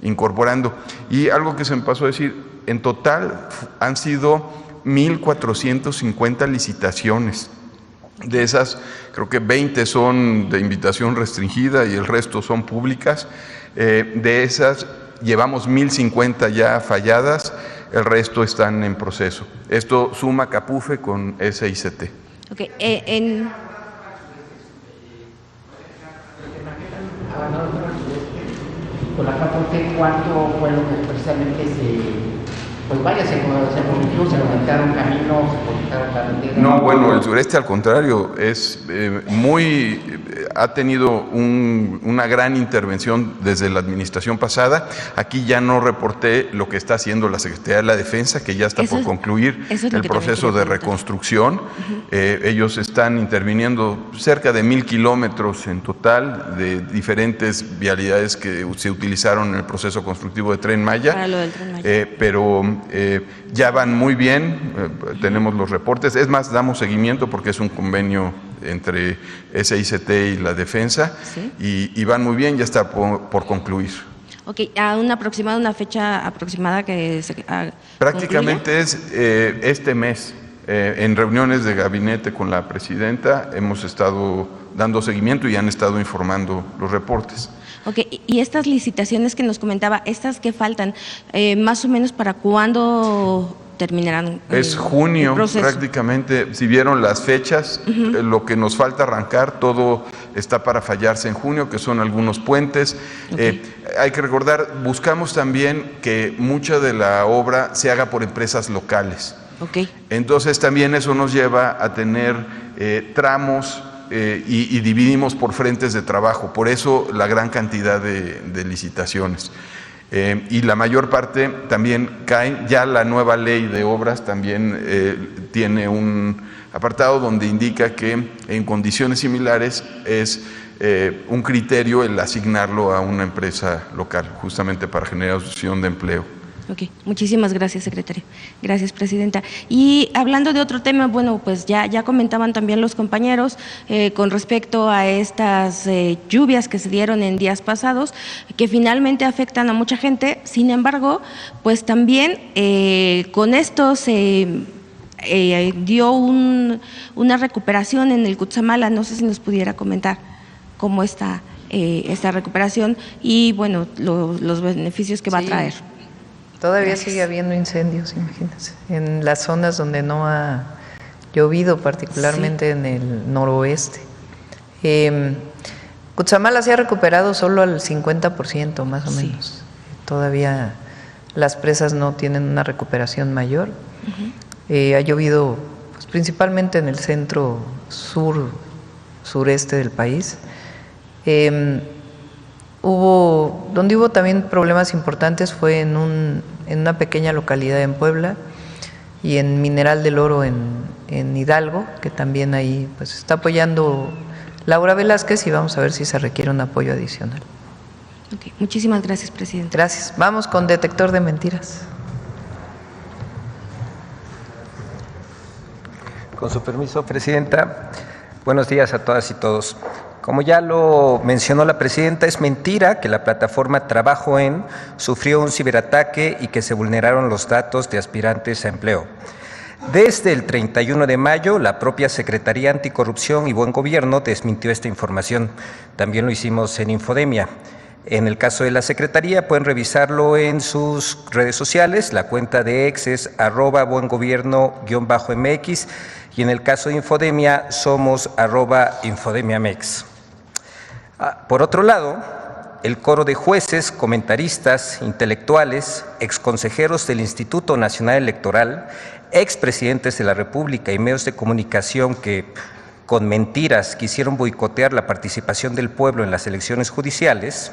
incorporando. Y algo que se me pasó a decir, en total han sido 1,450 licitaciones. De esas, creo que 20 son de invitación restringida y el resto son públicas. De esas, llevamos 1,050 ya falladas, el resto están en proceso. Esto suma Capufe con SICT. Okay. Con la 4T, ¿cuánto fue lo que precisamente se corrigió, se levantaron caminos, se cortaron carreteras? No, bueno, el sureste al contrario, es ha tenido una gran intervención desde la administración pasada. Aquí ya no reporté lo que está haciendo la Secretaría de la Defensa, que ya está por concluir el proceso de reconstrucción. Ellos están interviniendo cerca de 1,000 kilómetros en total de diferentes vialidades que se utilizaron en el proceso constructivo de Tren Maya. Para lo del Tren Maya. Pero ya van muy bien, tenemos los reportes. Es más, damos seguimiento porque es un convenio entre SICT y la Defensa, ¿sí? y van muy bien, ya está por concluir. Ok, ¿a una fecha aproximada que se prácticamente concluya? Es este mes. En reuniones de gabinete con la presidenta hemos estado dando seguimiento y han estado informando los reportes. Ok, y estas licitaciones que nos comentaba, estas que faltan, más o menos ¿para cuándo terminarán? Es junio prácticamente, si vieron las fechas, lo que nos falta arrancar, todo está para fallarse en junio, que son algunos puentes. Hay que recordar, buscamos también que mucha de la obra se haga por empresas locales. Entonces también eso nos lleva a tener tramos y dividimos por frentes de trabajo, por eso la gran cantidad de licitaciones. Y la mayor parte también caen, ya la nueva ley de obras también tiene un apartado donde indica que en condiciones similares es un criterio el asignarlo a una empresa local, justamente para generación de empleo. Ok, muchísimas gracias, secretario. Gracias, presidenta. Y hablando de otro tema, bueno, pues ya comentaban también los compañeros con respecto a estas lluvias que se dieron en días pasados, que finalmente afectan a mucha gente. Sin embargo, pues también con esto se dio una recuperación en el Cutzamala. No sé si nos pudiera comentar cómo está esta recuperación y, bueno, los beneficios que va a traer. Todavía sigue habiendo incendios, imagínense, en las zonas donde no ha llovido, particularmente en el noroeste. Cutzamala se ha recuperado solo al 50% más o menos. Todavía las presas no tienen una recuperación mayor. Ha llovido pues, principalmente en el centro sureste del país. Donde hubo también problemas importantes fue en una pequeña localidad en Puebla y en Mineral del Oro en Hidalgo, que también ahí pues está apoyando Laura Velázquez y vamos a ver si se requiere un apoyo adicional. Okay. Muchísimas gracias, presidente. Gracias. Vamos con detector de mentiras. Con su permiso, presidenta. Buenos días a todas y todos. Como ya lo mencionó la presidenta, es mentira que la plataforma Trabajo En sufrió un ciberataque y que se vulneraron los datos de aspirantes a empleo. Desde el 31 de mayo, la propia Secretaría Anticorrupción y Buen Gobierno desmintió esta información. También lo hicimos en Infodemia. En el caso de la Secretaría, pueden revisarlo en sus redes sociales. La cuenta de ex es @buengobierno_mx y en el caso de Infodemia somos @infodemiamex. Por otro lado, el coro de jueces, comentaristas, intelectuales, exconsejeros del Instituto Nacional Electoral, expresidentes de la República y medios de comunicación que con mentiras quisieron boicotear la participación del pueblo en las elecciones judiciales,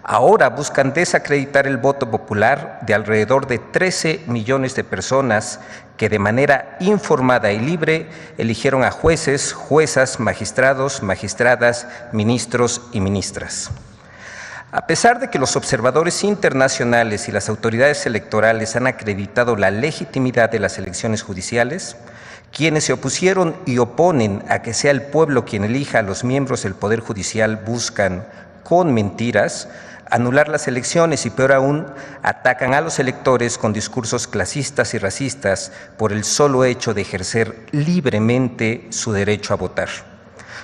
ahora buscan desacreditar el voto popular de alrededor de 13 millones de personas que de manera informada y libre eligieron a jueces, juezas, magistrados, magistradas, ministros y ministras. A pesar de que los observadores internacionales y las autoridades electorales han acreditado la legitimidad de las elecciones judiciales, quienes se opusieron y oponen a que sea el pueblo quien elija a los miembros del Poder Judicial buscan, con mentiras, anular las elecciones y, peor aún, atacan a los electores con discursos clasistas y racistas por el solo hecho de ejercer libremente su derecho a votar.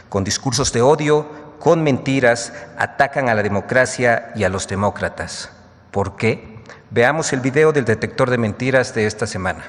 Con discursos de odio, con mentiras, atacan a la democracia y a los demócratas. ¿Por qué? Veamos el video del detector de mentiras de esta semana.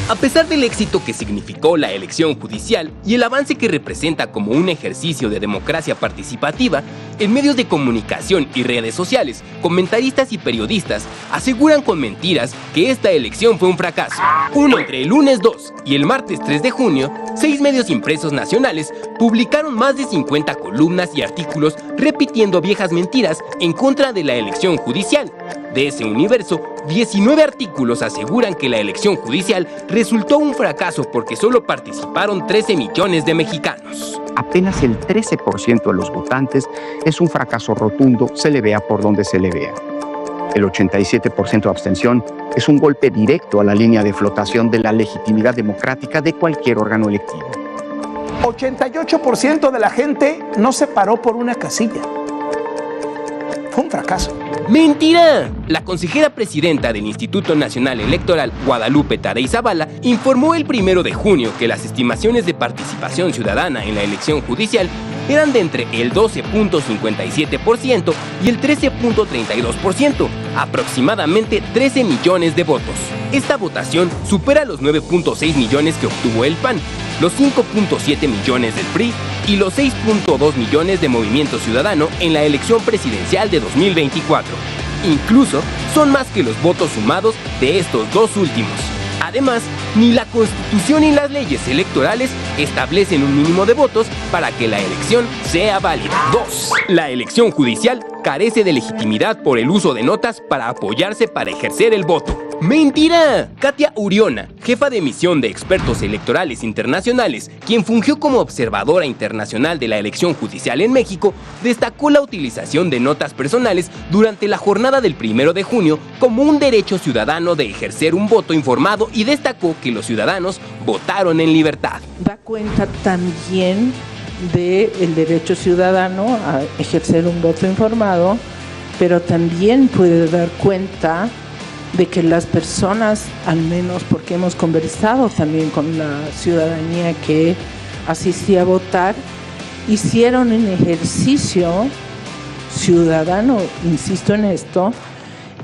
A pesar del éxito que significó la elección judicial y el avance que representa como un ejercicio de democracia participativa, en medios de comunicación y redes sociales, comentaristas y periodistas aseguran con mentiras que esta elección fue un fracaso. Entre el lunes 2 y el martes 3 de junio, 6 medios impresos nacionales publicaron más de 50 columnas y artículos repitiendo viejas mentiras en contra de la elección judicial. De ese universo, 19 artículos aseguran que la elección judicial resultó un fracaso porque solo participaron 13 millones de mexicanos. Apenas el 13% de los votantes es un fracaso rotundo, se le vea por donde se le vea. El 87% de abstención es un golpe directo a la línea de flotación de la legitimidad democrática de cualquier órgano electivo. 88% de la gente no se paró por una casilla. Fue un fracaso. ¡Mentira! La consejera presidenta del Instituto Nacional Electoral, Guadalupe Taddei Zavala, informó el 1 de junio que las estimaciones de participación ciudadana en la elección judicial eran de entre el 12.57% y el 13.32%, aproximadamente 13 millones de votos. Esta votación supera los 9.6 millones que obtuvo el PAN, los 5.7 millones del PRI y los 6.2 millones de Movimiento Ciudadano en la elección presidencial de 2024. Incluso son más que los votos sumados de estos dos últimos. Además, ni la Constitución ni las leyes electorales establecen un mínimo de votos para que la elección sea válida. 2. La elección judicial carece de legitimidad por el uso de notas para apoyarse para ejercer el voto. ¡Mentira! Katia Uriona, jefa de misión de expertos electorales internacionales, quien fungió como observadora internacional de la elección judicial en México, destacó la utilización de notas personales durante la jornada del 1 de junio como un derecho ciudadano de ejercer un voto informado y destacó que los ciudadanos votaron en libertad. Da cuenta también del derecho ciudadano a ejercer un voto informado, pero también puede dar cuenta de que las personas, al menos porque hemos conversado también con la ciudadanía que asistía a votar, hicieron un ejercicio ciudadano, insisto en esto,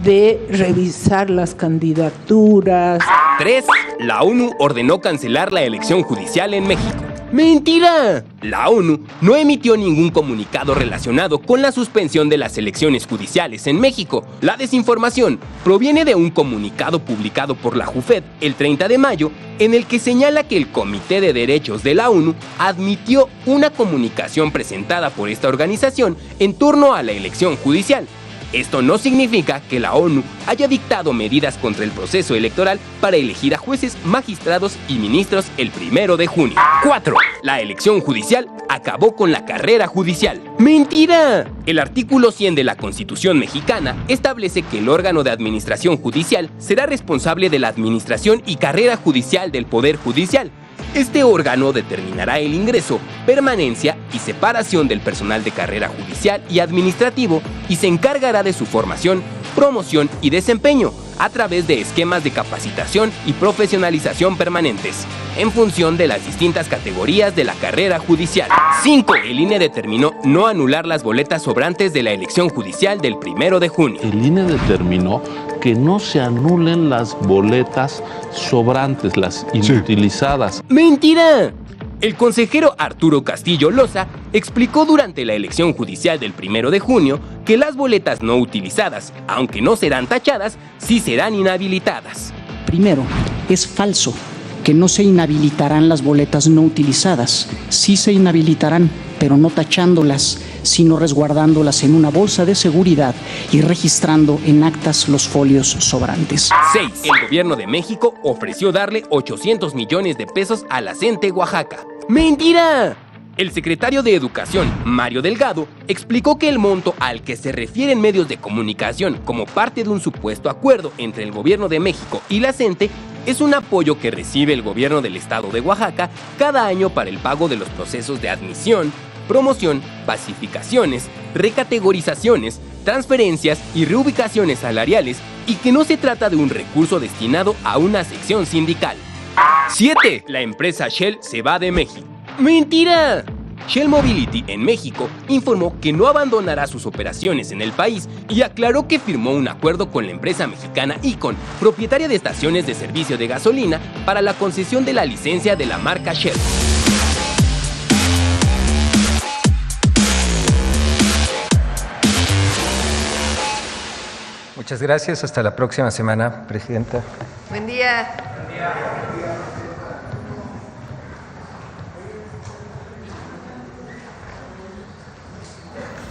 de revisar las candidaturas. 3. La ONU ordenó cancelar la elección judicial en México. ¡Mentira! La ONU no emitió ningún comunicado relacionado con la suspensión de las elecciones judiciales en México. La desinformación proviene de un comunicado publicado por la JUFED el 30 de mayo, en el que señala que el Comité de Derechos de la ONU admitió una comunicación presentada por esta organización en torno a la elección judicial. Esto no significa que la ONU haya dictado medidas contra el proceso electoral para elegir a jueces, magistrados y ministros el 1 de junio. 4. La elección judicial acabó con la carrera judicial. ¡Mentira! El artículo 100 de la Constitución mexicana establece que el órgano de administración judicial será responsable de la administración y carrera judicial del Poder Judicial. Este órgano determinará el ingreso, permanencia y separación del personal de carrera judicial y administrativo y se encargará de su formación, promoción y desempeño a través de esquemas de capacitación y profesionalización permanentes, en función de las distintas categorías de la carrera judicial. 5. El INE determinó no anular las boletas sobrantes de la elección judicial del 1 de junio. El INE determinó que no se anulen las boletas sobrantes, las inutilizadas. ¡Mentira! El consejero Arturo Castillo Loza explicó durante la elección judicial del 1 de junio que las boletas no utilizadas, aunque no serán tachadas, sí serán inhabilitadas. Primero, es falso que no se inhabilitarán las boletas no utilizadas. Sí se inhabilitarán, pero no tachándolas, sino resguardándolas en una bolsa de seguridad y registrando en actas los folios sobrantes. 6. El gobierno de México ofreció darle 800 millones de pesos a la CENTE Oaxaca. ¡Mentira! El secretario de Educación, Mario Delgado, explicó que el monto al que se refieren medios de comunicación como parte de un supuesto acuerdo entre el gobierno de México y la CENTE es un apoyo que recibe el gobierno del estado de Oaxaca cada año para el pago de los procesos de admisión, promoción, pacificaciones, recategorizaciones, transferencias y reubicaciones salariales y que no se trata de un recurso destinado a una sección sindical. 7. La empresa Shell se va de México. ¡Mentira! Shell Mobility en México informó que no abandonará sus operaciones en el país y aclaró que firmó un acuerdo con la empresa mexicana Icon, propietaria de estaciones de servicio de gasolina, para la concesión de la licencia de la marca Shell. Muchas gracias. Hasta la próxima semana, Presidenta. Buen día. Buen día.